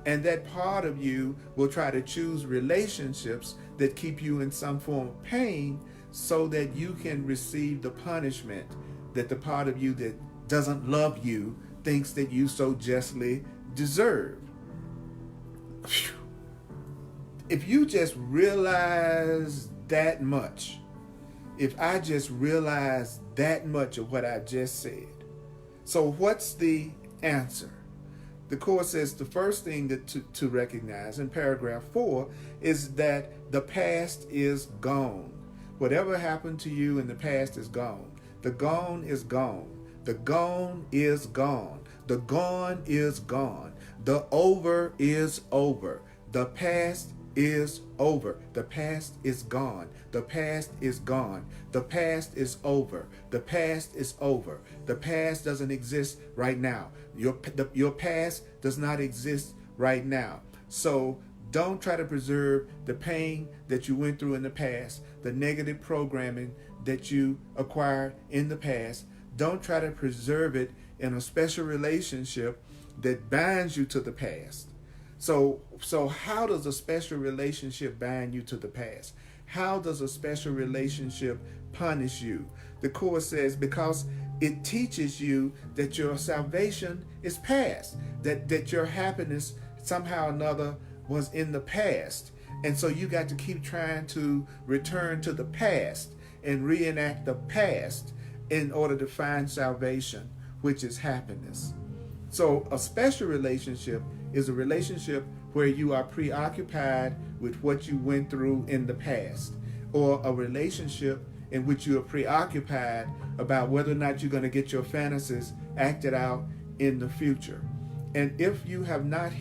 And that part of you will try to choose relationships that keep you in some form of pain so that you can receive the punishment that the part of you that doesn't love you thinks that you so justly deserve. If you just realize that much, if I just realize that much of what I just said, so what's the answer? The Course says the first thing that to recognize in paragraph 4 is that the past is gone. Whatever happened to you in the past is gone. The gone is gone. The gone is gone. The gone is gone. The over is over. The past is over. The past is gone. The past is gone. The past is over. The past is over. The past doesn't exist right now. Your past does not exist right now. So don't try to preserve the pain that you went through in the past, the negative programming that you acquired in the past. Don't try to preserve it in a special relationship that binds you to the past. So how does a special relationship bind you to the past? How does a special relationship punish you? The Course says because it teaches you that your salvation is past, that your happiness somehow or another was in the past. And so you got to keep trying to return to the past and reenact the past in order to find salvation, which is happiness. So a special relationship is a relationship where you are preoccupied with what you went through in the past, or a relationship in which you are preoccupied about whether or not you're going to get your fantasies acted out in the future. And if you have not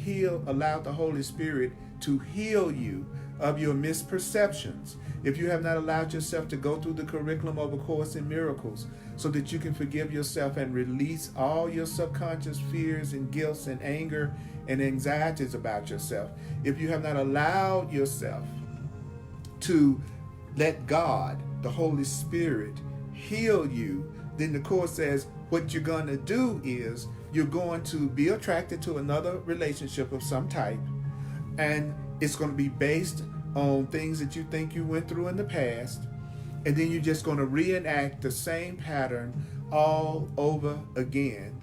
allowed the Holy Spirit to heal you of your misperceptions, if you have not allowed yourself to go through the curriculum of A Course in Miracles so that you can forgive yourself and release all your subconscious fears and guilt and anger and anxieties about yourself, if you have not allowed yourself to let God, the Holy Spirit, heal you, then the Course says what you're going to do is you're going to be attracted to another relationship of some type, and it's going to be based on things that you think you went through in the past, and then you're just going to reenact the same pattern all over again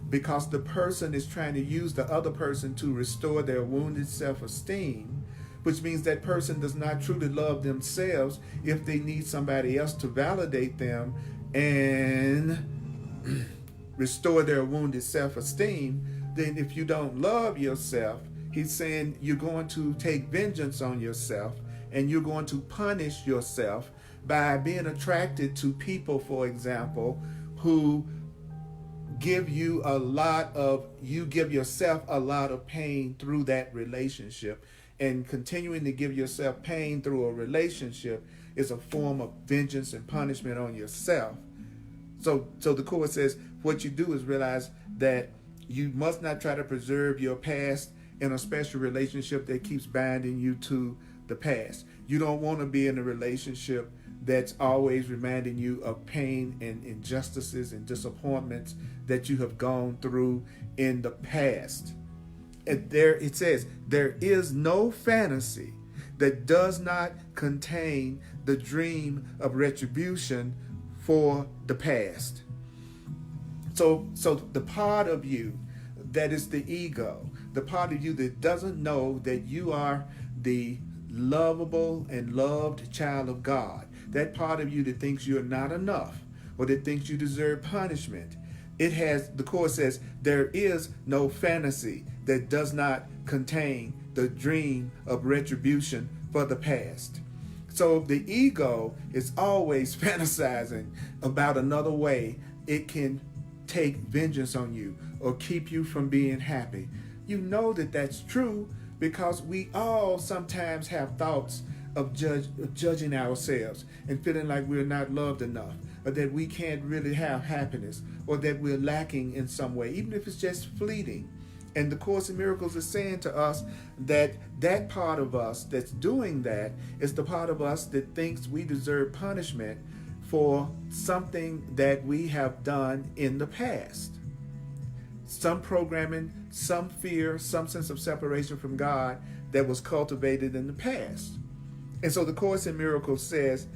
because the person is trying to use the other person to restore their wounded self-esteem, which means that person does not truly love themselves if they need somebody else to validate them and restore their wounded self-esteem. Then if you don't love yourself, he's saying you're going to take vengeance on yourself and you're going to punish yourself by being attracted to people, for example, who give you you give yourself a lot of pain through that relationship. And continuing to give yourself pain through a relationship is a form of vengeance and punishment on yourself. So the Course says what you do is realize that you must not try to preserve your past in a special relationship that keeps binding you to the past. You don't want to be in a relationship that's always reminding you of pain and injustices and disappointments that you have gone through in the past. And there it says, there is no fantasy that does not contain the dream of retribution for the past. So the part of you that is the ego, the part of you that doesn't know that you are the lovable and loved child of God, that part of you that thinks you're not enough or that thinks you deserve punishment, the Course says there is no fantasy that does not contain the dream of retribution for the past. So the ego is always fantasizing about another way it can take vengeance on you or keep you from being happy. You know that that's true because we all sometimes have thoughts of judging ourselves and feeling like we're not loved enough, or that we can't really have happiness, or that we're lacking in some way, even if it's just fleeting. And the Course in Miracles is saying to us that that part of us that's doing that is the part of us that thinks we deserve punishment for something that we have done in the past. Some programming, some fear, some sense of separation from God that was cultivated in the past. And so the Course in Miracles says,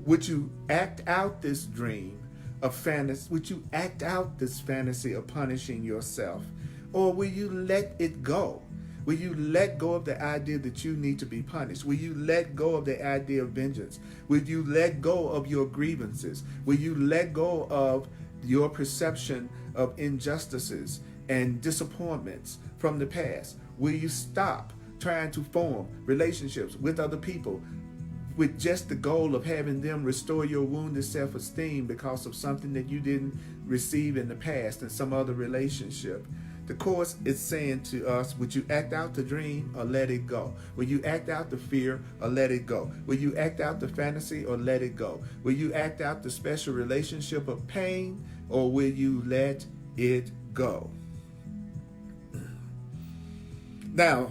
would you act out this dream of fantasy? Would you act out this fantasy of punishing yourself? Or will you let it go? Will you let go of the idea that you need to be punished? Will you let go of the idea of vengeance? Will you let go of your grievances? Will you let go of your perception of injustices and disappointments from the past? Will you stop trying to form relationships with other people with just the goal of having them restore your wounded self-esteem because of something that you didn't receive in the past in some other relationship? The Course is saying to us, would you act out the dream or let it go? Will you act out the fear or let it go? Will you act out the fantasy or let it go? Will you act out the special relationship of pain or will you let it go? Now,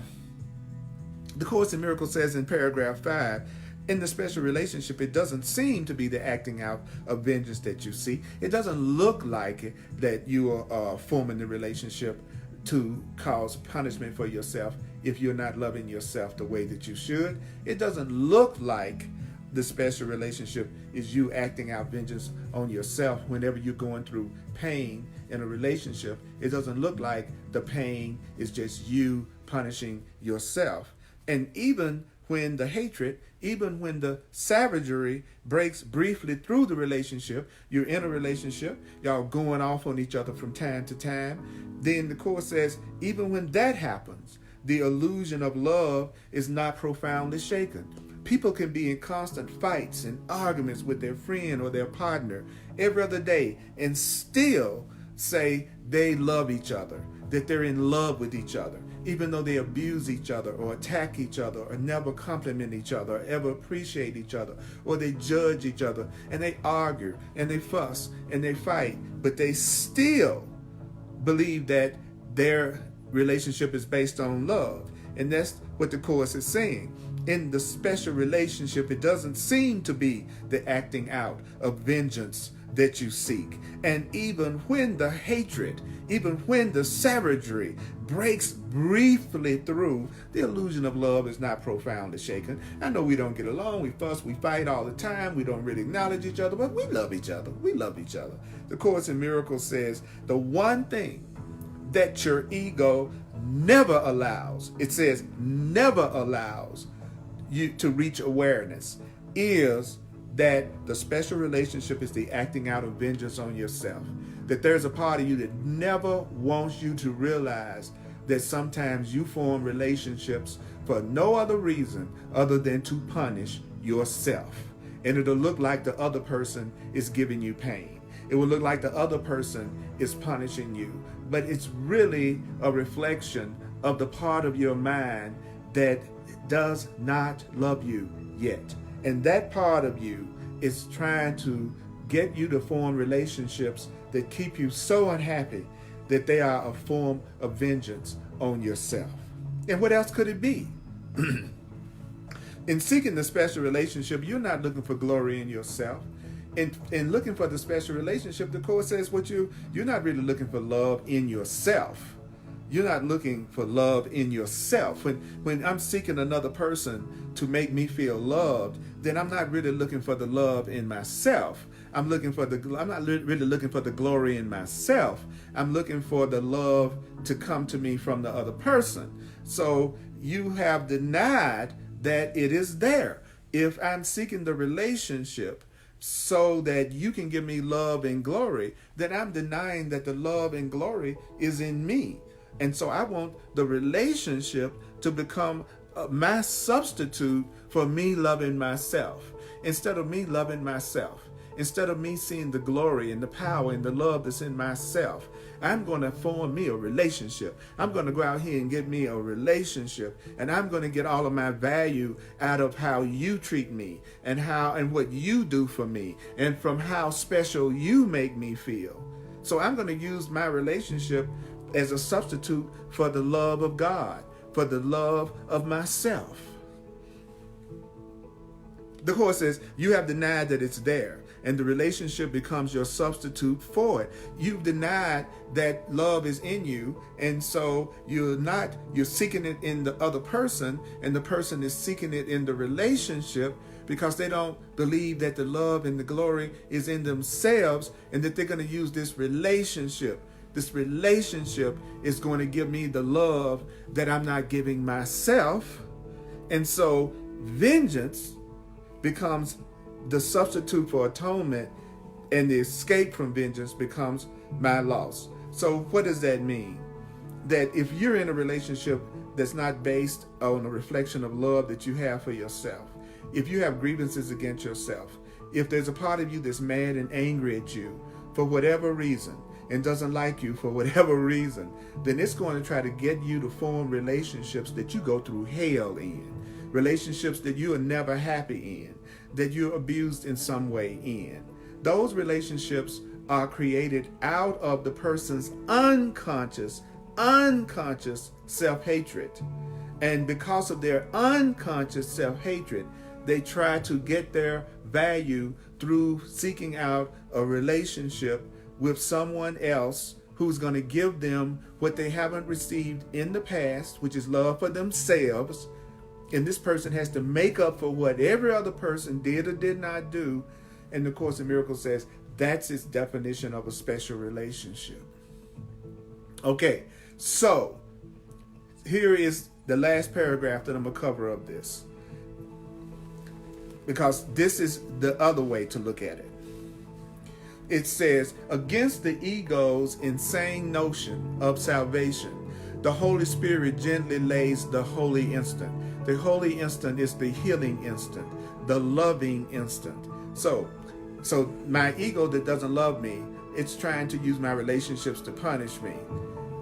the Course in Miracles says in paragraph 5, in the special relationship, it doesn't seem to be the acting out of vengeance that you see. It doesn't look like it that you are forming the relationship to cause punishment for yourself if you're not loving yourself the way that you should. It doesn't look like the special relationship is you acting out vengeance on yourself whenever you're going through pain in a relationship. It doesn't look like the pain is just you punishing yourself. And even when the hatred, even when the savagery breaks briefly through the relationship, you're in a relationship, y'all going off on each other from time to time, then the Course says, even when that happens, the illusion of love is not profoundly shaken. People can be in constant fights and arguments with their friend or their partner every other day and still say they love each other, that they're in love with each other, even though they abuse each other or attack each other or never compliment each other or ever appreciate each other, or they judge each other and they argue and they fuss and they fight, but they still believe that their relationship is based on love. And that's what the Course is saying. In the special relationship, it doesn't seem to be the acting out of vengeance that you seek. And even when the hatred, even when the savagery breaks briefly through, the illusion of love is not profoundly shaken. I know we don't get along, we fuss, we fight all the time, we don't really acknowledge each other, but we love each other. We love each other. The Course in Miracles says the one thing that your ego never allows, it says never allows you to reach awareness, is that the special relationship is the acting out of vengeance on yourself. That there's a part of you that never wants you to realize that sometimes you form relationships for no other reason other than to punish yourself. And it'll look like the other person is giving you pain. It will look like the other person is punishing you. But it's really a reflection of the part of your mind that does not love you yet. And that part of you is trying to get you to form relationships that keep you so unhappy that they are a form of vengeance on yourself. And what else could it be? In seeking the special relationship, you're not looking for glory in yourself. In looking for the special relationship, the Course says you're not really looking for love in yourself. You're not looking for love in yourself. When I'm seeking another person to make me feel loved, then I'm not really looking for the love in myself. I'm not really looking for the glory in myself. I'm looking for the love to come to me from the other person. So you have denied that it is there. If I'm seeking the relationship so that you can give me love and glory, then I'm denying that the love and glory is in me. And so I want the relationship to become my substitute for me loving myself. Instead of me loving myself, instead of me seeing the glory and the power and the love that's in myself, I'm going to form me a relationship. I'm going to go out here and get me a relationship, and I'm going to get all of my value out of how you treat me and what you do for me and from how special you make me feel. So I'm going to use my relationship as a substitute for the love of God, for the love of myself. The Course says you have denied that it's there, and the relationship becomes your substitute for it. You've denied that love is in you, and so you're seeking it in the other person, and the person is seeking it in the relationship because they don't believe that the love and the glory is in themselves, and that they're going to use this relationship. This relationship is going to give me the love that I'm not giving myself. And so vengeance becomes the substitute for atonement, and the escape from vengeance becomes my loss. So what does that mean? That if you're in a relationship that's not based on a reflection of love that you have for yourself, if you have grievances against yourself, if there's a part of you that's mad and angry at you for whatever reason and doesn't like you for whatever reason, then it's going to try to get you to form relationships that you go through hell in, relationships that you are never happy in, that you're abused in some way in. Those relationships are created out of the person's unconscious self-hatred. And because of their unconscious self-hatred, they try to get their value through seeking out a relationship with someone else who's going to give them what they haven't received in the past, which is love for themselves. And this person has to make up for what every other person did or did not do. And the Course in Miracles says that's its definition of a special relationship. Okay, so here is the last paragraph that I'm going to cover of this, because this is the other way to look at it. It says, against the ego's insane notion of salvation, the Holy Spirit gently lays the holy instant. The holy instant is the healing instant, the loving instant. So my ego that doesn't love me, it's trying to use my relationships to punish me.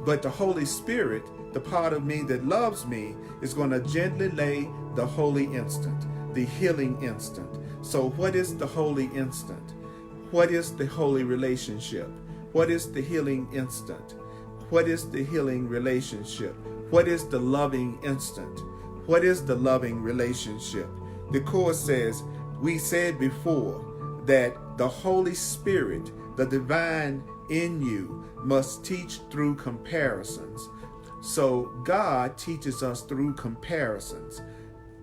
But the Holy Spirit, the part of me that loves me, is going to gently lay the holy instant, the healing instant. So what is the holy instant? What is the holy relationship? What is the healing instant? What is the healing relationship? What is the loving instant? What is the loving relationship? The Course says, we said before that the Holy Spirit, the divine in you, must teach through comparisons. So God teaches us through comparisons.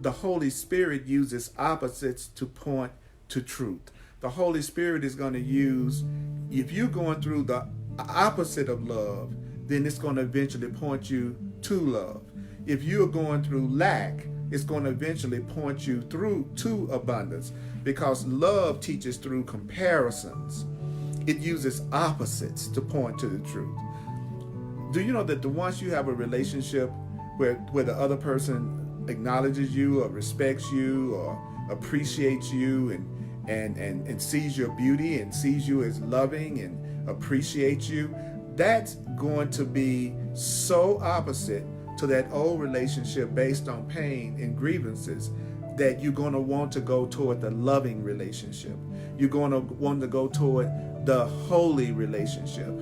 The Holy Spirit uses opposites to point to truth. The Holy Spirit is going to use, if you're going through the opposite of love, then it's going to eventually point you to love. If you're going through lack, it's going to eventually point you through to abundance, because love teaches through comparisons. It uses opposites to point to the truth. Do you know that once you have a relationship where the other person acknowledges you or respects you or appreciates you and sees your beauty and sees you as loving and appreciates you, that's going to be so opposite to that old relationship based on pain and grievances that you're going to want to go toward the loving relationship. You're going to want to go toward the holy relationship.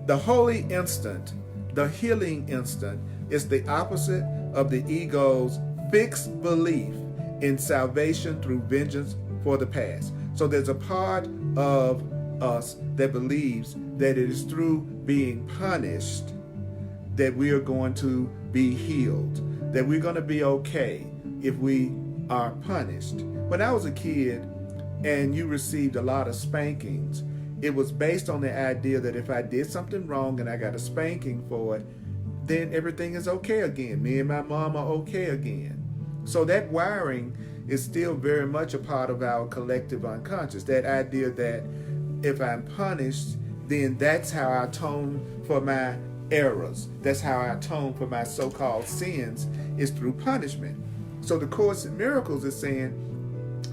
The holy instant, the healing instant, is the opposite of the ego's fixed belief in salvation through vengeance for the past. So there's a part of us that believes that it is through being punished that we are going to be healed, that we're going to be okay if we are punished. When I was a kid and you received a lot of spankings, it was based on the idea that if I did something wrong and I got a spanking for it, then everything is okay again. Me and my mom are okay again. So that wiring is still very much a part of our collective unconscious. That idea that if I'm punished, then that's how I atone for my errors. That's how I atone for my so-called sins, is through punishment. So the Course in Miracles is saying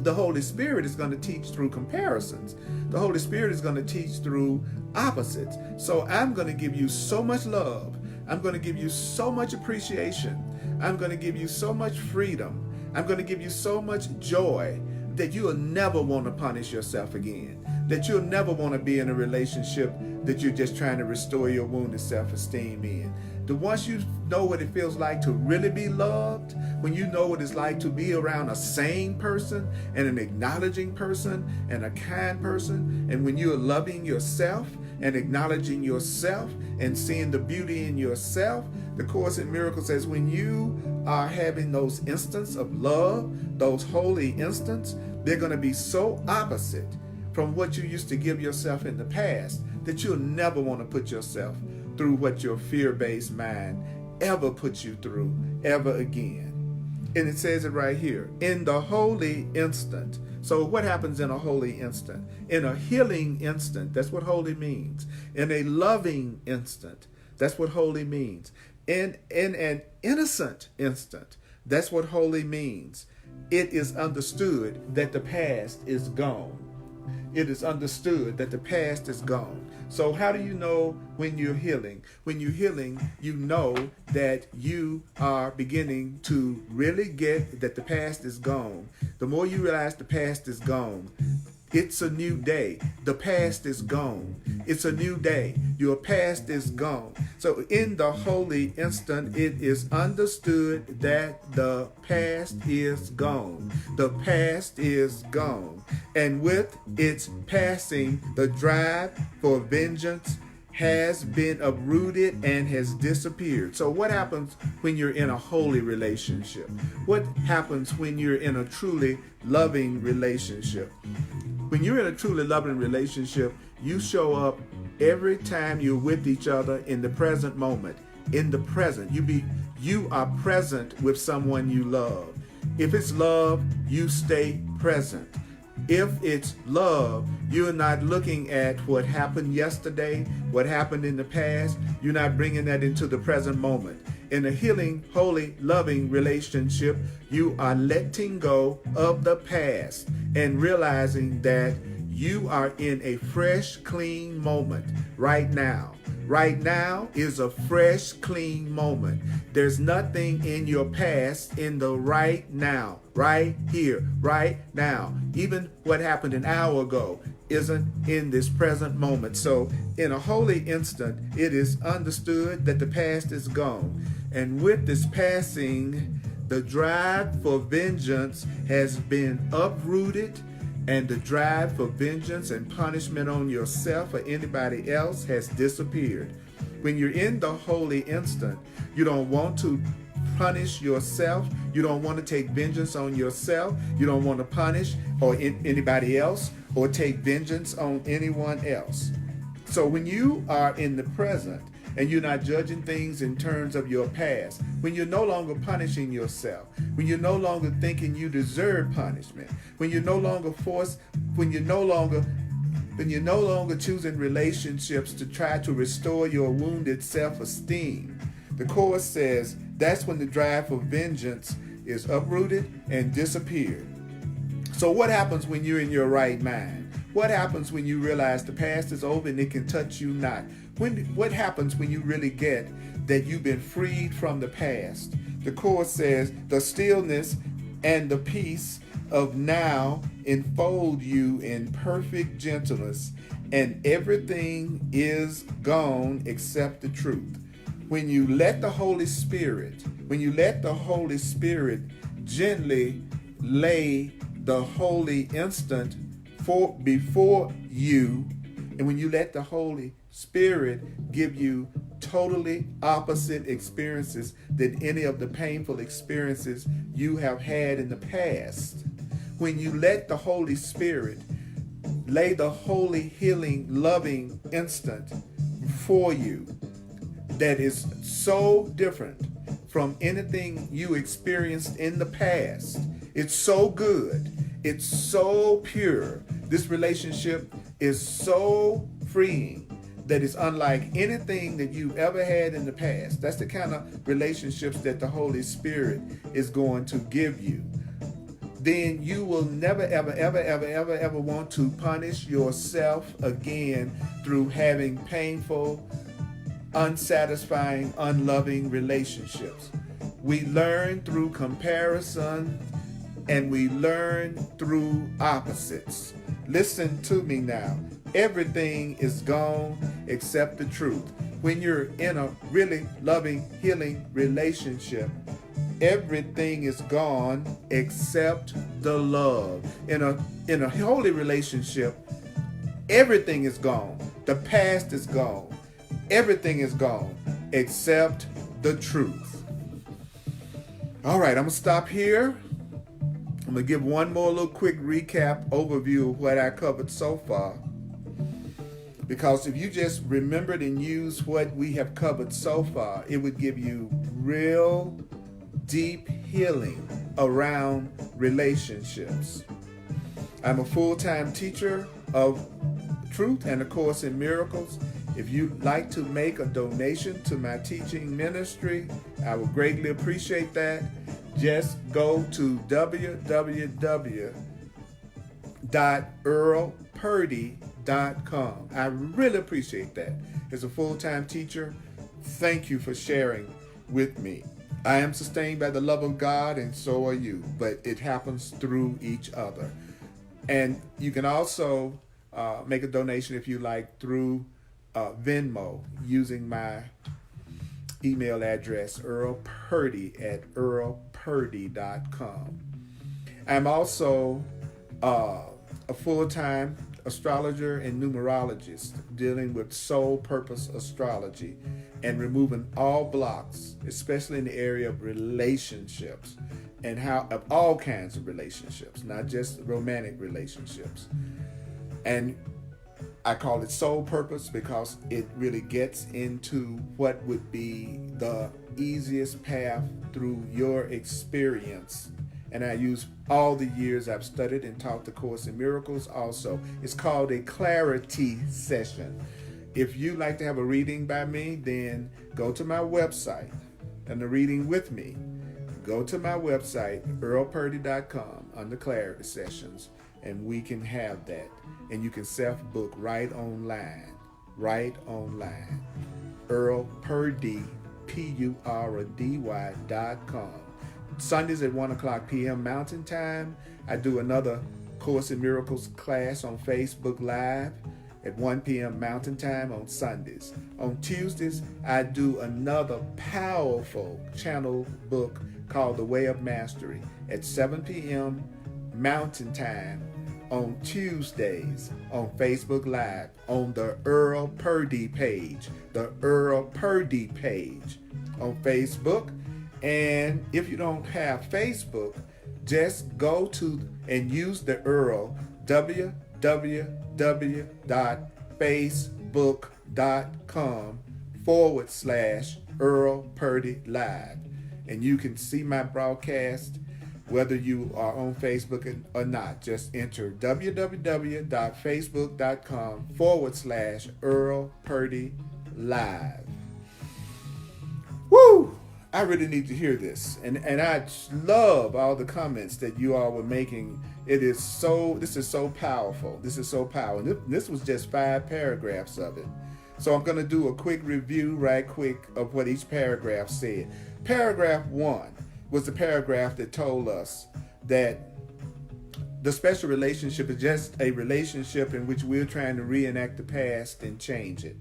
The Holy Spirit is going to teach through comparisons. The Holy Spirit is going to teach through opposites. So I'm going to give you so much love. I'm going to give you so much appreciation. I'm going to give you so much freedom. I'm going to give you so much joy that you'll never want to punish yourself again. That you'll never want to be in a relationship that you're just trying to restore your wounded self-esteem in. Once you know what it feels like to really be loved, when you know what it's like to be around a sane person and an acknowledging person and a kind person, and when you're loving yourself and acknowledging yourself and seeing the beauty in yourself, the Course in Miracles says when you are having those instances of love, those holy instances, they're going to be so opposite from what you used to give yourself in the past that you'll never want to put yourself through what your fear-based mind ever put you through ever again. And it says it right here, in the holy instant. So what happens in a holy instant? In a healing instant, that's what holy means. In a loving instant, that's what holy means. In an innocent instant, that's what holy means. It is understood that the past is gone. It is understood that the past is gone. So how do you know when you're healing? When you're healing, you know that you are beginning to really get that the past is gone. The more you realize the past is gone, it's a new day. The past is gone. It's a new day. Your past is gone. So in the holy instant, it is understood that the past is gone. The past is gone. And with its passing, the drive for vengeance has been uprooted and has disappeared. So what happens when you're in a holy relationship? What happens when you're in a truly loving relationship? When you're in a truly loving relationship, you show up every time you're with each other in the present moment. In the present, you are present with someone you love. If it's love, you stay present. If it's love, you're not looking at what happened yesterday, what happened in the past. You're not bringing that into the present moment. In a healing, holy, loving relationship, you are letting go of the past and realizing that you are in a fresh, clean moment right now. Right now is a fresh, clean moment. There's nothing in your past in the right now, right here, right now. Even what happened an hour ago isn't in this present moment. So in a holy instant, it is understood that the past is gone. And with this passing, the drive for vengeance has been uprooted, and the drive for vengeance and punishment on yourself or anybody else has disappeared. When you're in the holy instant, you don't want to punish yourself. You don't want to take vengeance on yourself. You don't want to punish anybody else or take vengeance on anyone else. So when you are in the present and you're not judging things in terms of your past, when you're no longer punishing yourself, when you're no longer thinking you deserve punishment, when you're no longer choosing relationships to try to restore your wounded self-esteem, the Course says that's when the drive for vengeance is uprooted and disappeared. So what happens when you're in your right mind? What happens when you realize the past is over and it can touch you not? What happens when you really get that you've been freed from the past? The Course says the stillness and the peace of now enfold you in perfect gentleness, and everything is gone except the truth. When you let the Holy Spirit gently lay the holy instant before you, and when you let the Holy Spirit give you totally opposite experiences than any of the painful experiences you have had in the past, when you let the Holy Spirit lay the holy, healing, loving instant before you that is so different from anything you experienced in the past. It's so good. It's so pure. This relationship is so freeing that it's unlike anything that you've ever had in the past. That's the kind of relationships that the Holy Spirit is going to give you. then you will never, ever, ever, ever, ever, ever want to punish yourself again through having painful, unsatisfying, unloving relationships. We learn through comparison and we learn through opposites. Listen to me now. Everything is gone except the truth. When you're in a really loving, healing relationship, everything is gone except the love. In a holy relationship, everything is gone. The past is gone. Everything is gone except the truth. All right, I'm gonna stop here. I'm gonna give one more little quick recap overview of what I covered so far. Because if you just remembered and used what we have covered so far, it would give you real deep healing around relationships. I'm a full-time teacher of Truth and A Course in Miracles. If you'd like to make a donation to my teaching ministry, I would greatly appreciate that. Just go to www.earlpurdy.com. I really appreciate that. As a full-time teacher, thank you for sharing with me. I am sustained by the love of God, and so are you, but it happens through each other. And you can also make a donation if you like through Venmo using my email address, earlpurdy@earlpurdy.com. I'm also a full-time astrologer and numerologist dealing with soul purpose astrology and removing all blocks, especially in the area of relationships and how of all kinds of relationships, not just romantic relationships. And I call it soul purpose because it really gets into what would be the easiest path through your experience. And I use all the years I've studied and taught the Course in Miracles also. It's called a clarity session. If you'd like to have a reading by me, then go to my website and the reading with me. Go to my website, earlpurdy.com, under clarity sessions, and we can have that. And you can self-book right online. Earl Purdy, PURDY.com. Sundays at 1:00 p.m. Mountain Time. I do another Course in Miracles class on Facebook Live at 1 p.m. Mountain Time on Sundays. On Tuesdays, I do another powerful channel book called The Way of Mastery at 7 p.m. Mountain Time on Tuesdays on Facebook Live on the Earl Purdy page. The Earl Purdy page on Facebook. And if you don't have Facebook, just go to and use the Earl, www.facebook.com/Earl Purdy Live. And you can see my broadcast whether you are on Facebook or not. Just enter www.facebook.com/Earl Purdy Live. Woo! I really need to hear this. And I love all the comments that you all were making. This is so powerful. This is so powerful. And this was just 5 paragraphs of it. So I'm going to do a quick review right quick of what each paragraph said. Paragraph 1 was the paragraph that told us that the special relationship is just a relationship in which we're trying to reenact the past and change it.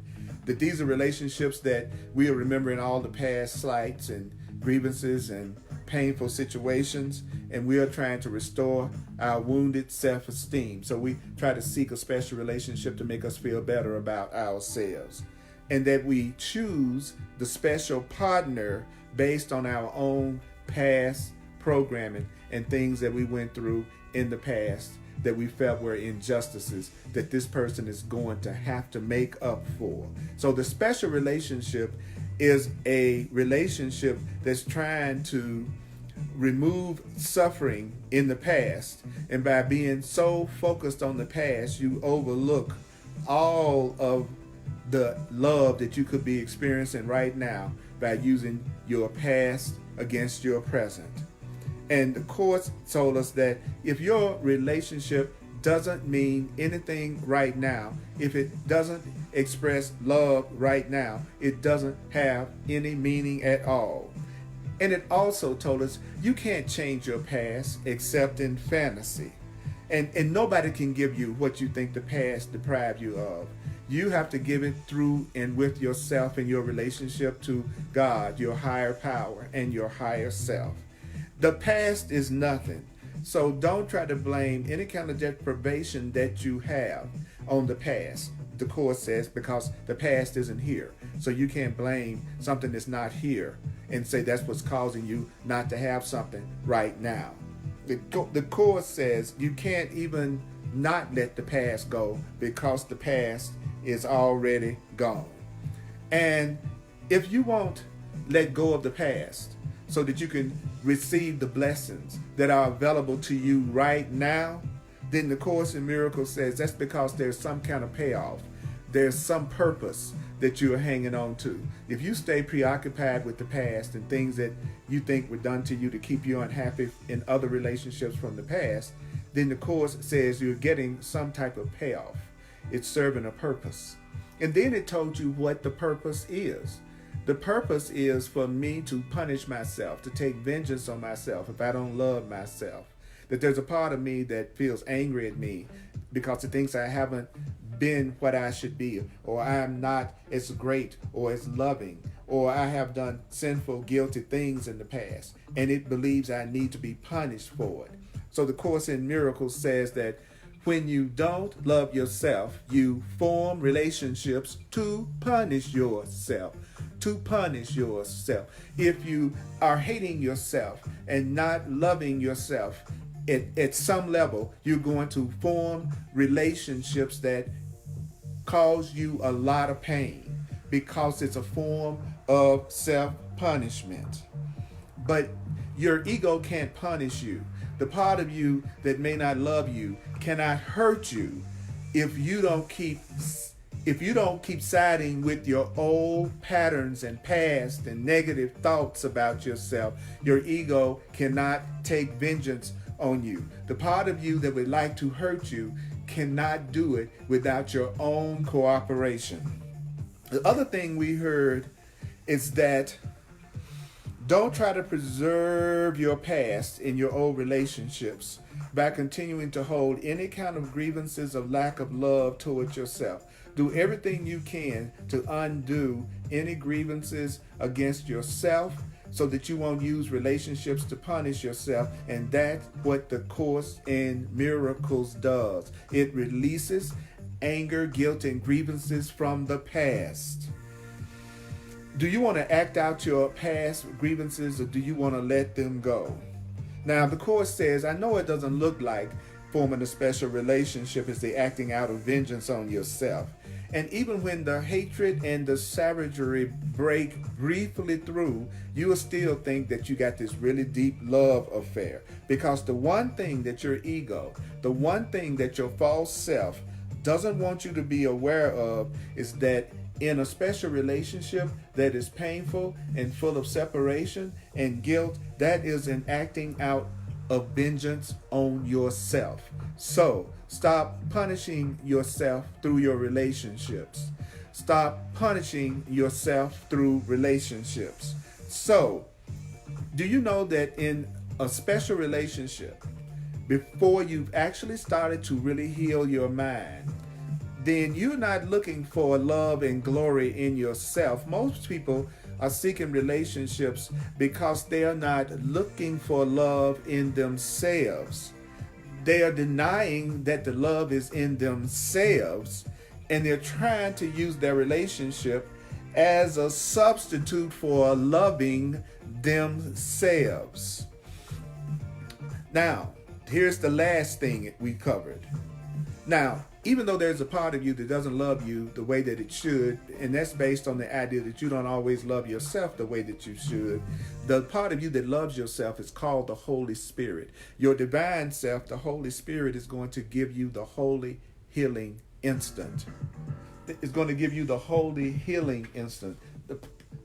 That these are relationships that we are remembering all the past slights and grievances and painful situations, and we are trying to restore our wounded self-esteem. So we try to seek a special relationship to make us feel better about ourselves. And that we choose the special partner based on our own past programming and things that we went through in the past that we felt were injustices that this person is going to have to make up for. So the special relationship is a relationship that's trying to remove suffering in the past. And by being so focused on the past, you overlook all of the love that you could be experiencing right now by using your past against your present. And the Course told us that if your relationship doesn't mean anything right now, if it doesn't express love right now, it doesn't have any meaning at all. And it also told us you can't change your past except in fantasy. And nobody can give you what you think the past deprived you of. You have to give it through and with yourself and your relationship to God, your higher power, and your higher self. The past is nothing. So don't try to blame any kind of deprivation that you have on the past. The Course says because the past isn't here. So you can't blame something that's not here and say that's what's causing you not to have something right now. The Course says you can't even not let the past go because the past is already gone. And if you won't let go of the past so that you can receive the blessings that are available to you right now, then the Course in Miracles says that's because there's some kind of payoff. There's some purpose that you're hanging on to. If you stay preoccupied with the past and things that you think were done to you to keep you unhappy in other relationships from the past, then the Course says you're getting some type of payoff. It's serving a purpose. And then it told you what the purpose is. The purpose is for me to punish myself, to take vengeance on myself if I don't love myself. That there's a part of me that feels angry at me because it thinks I haven't been what I should be, or I'm not as great or as loving, or I have done sinful, guilty things in the past, and it believes I need to be punished for it. So the Course in Miracles says that when you don't love yourself, you form relationships to punish yourself. To punish yourself. If you are hating yourself and not loving yourself, at some level, you're going to form relationships that cause you a lot of pain because it's a form of self-punishment. But your ego can't punish you. The part of you that may not love you cannot hurt you if you don't keep siding with your old patterns and past and negative thoughts about yourself. Your ego cannot take vengeance on you. The part of you that would like to hurt you cannot do it without your own cooperation. The other thing we heard is that don't try to preserve your past in your old relationships by continuing to hold any kind of grievances of lack of love towards yourself. Do everything you can to undo any grievances against yourself so that you won't use relationships to punish yourself. And that's what the Course in Miracles does. It releases anger, guilt, and grievances from the past. Do you want to act out your past grievances, or do you want to let them go? Now, the Course says, I know it doesn't look like forming a special relationship is the acting out of vengeance on yourself. And even when the hatred and the savagery break briefly through, you will still think that you got this really deep love affair. Because the one thing that your ego, the one thing that your false self doesn't want you to be aware of is that in a special relationship that is painful and full of separation and guilt, that is an acting out of vengeance on yourself. So stop punishing yourself through your relationships. Stop punishing yourself through relationships. So, do you know that in a special relationship, before you've actually started to really heal your mind, then you're not looking for love and glory in yourself. Most people are seeking relationships because they are not looking for love in themselves. They are denying that the love is in themselves, and they're trying to use their relationship as a substitute for loving themselves. Now, here's the last thing we covered. Now, even though there's a part of you that doesn't love you the way that it should, and that's based on the idea that you don't always love yourself the way that you should, the part of you that loves yourself is called the Holy Spirit. Your divine self, the Holy Spirit, is going to give you the holy healing instant. It's going to give you the holy healing instant.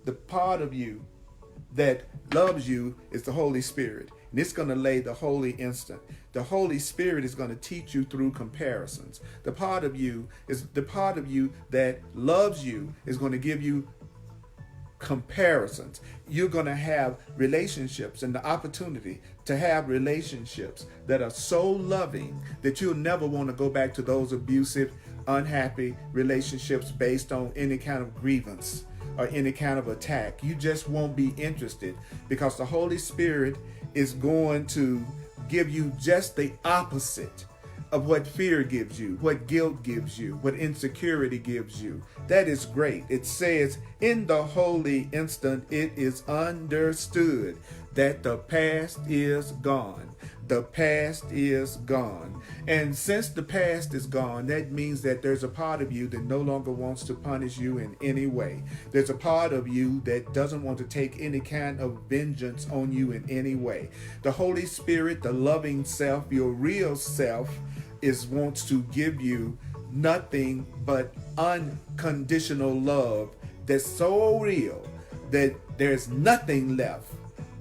The part of you that loves you is the Holy Spirit. and it's going to lay the holy instant. The Holy Spirit is going to teach you through comparisons. The part of you that loves you is going to give you comparisons. You're going to have relationships and the opportunity to have relationships that are so loving that you'll never want to go back to those abusive, unhappy relationships based on any kind of grievance or any kind of attack. You just won't be interested, because the Holy Spirit is going to give you just the opposite of what fear gives you, what guilt gives you, what insecurity gives you. That is great. It says, in the holy instant, it is understood that the past is gone. The past is gone. And since the past is gone, that means that there's a part of you that no longer wants to punish you in any way. There's a part of you that doesn't want to take any kind of vengeance on you in any way. The Holy Spirit, the loving self, your real self, wants to give you nothing but unconditional love that's so real that there's nothing left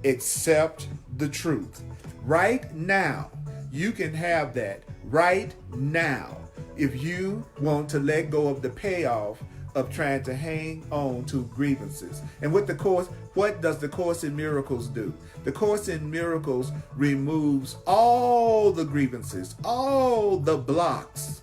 except the truth. Right now, you can have that right now if you want to let go of the payoff of trying to hang on to grievances. And what does the Course in Miracles do? The Course in Miracles removes all the grievances, all the blocks,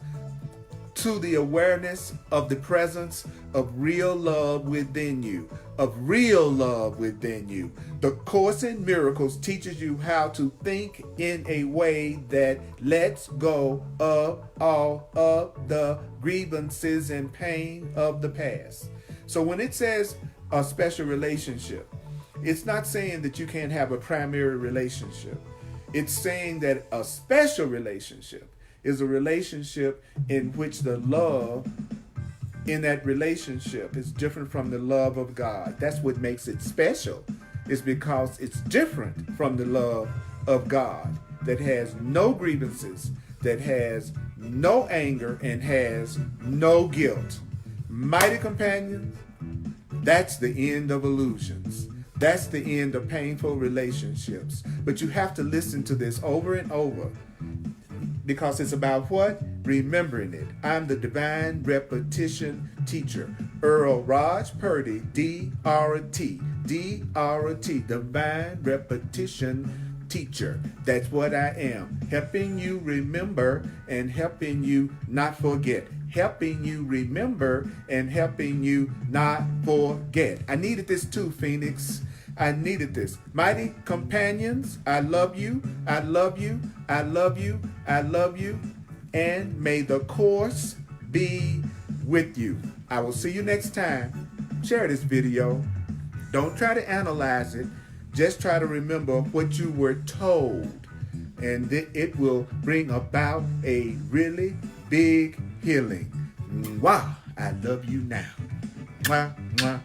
to the awareness of the presence of real love within you, of real love within you. The Course in Miracles teaches you how to think in a way that lets go of all of the grievances and pain of the past. So when it says a special relationship, it's not saying that you can't have a primary relationship. It's saying that a special relationship is a relationship in which the love in that relationship is different from the love of God. That's what makes it special, is because it's different from the love of God that has no grievances, that has no anger, and has no guilt. Mighty companions, that's the end of illusions. That's the end of painful relationships. But you have to listen to this over and over, because it's about what? Remembering it. I'm the Divine Repetition Teacher, Earl Purdy, D-R-T, Divine Repetition Teacher. That's what I am, helping you remember and helping you not forget. Helping you remember and helping you not forget. I needed this too, Phoenix. I needed this. Mighty companions, I love you, I love you, I love you, I love you, and may the Course be with you. I will see you next time. Share this video. Don't try to analyze it. Just try to remember what you were told, and it will bring about a really big healing. Mwah! I love you now. Mwah, mwah.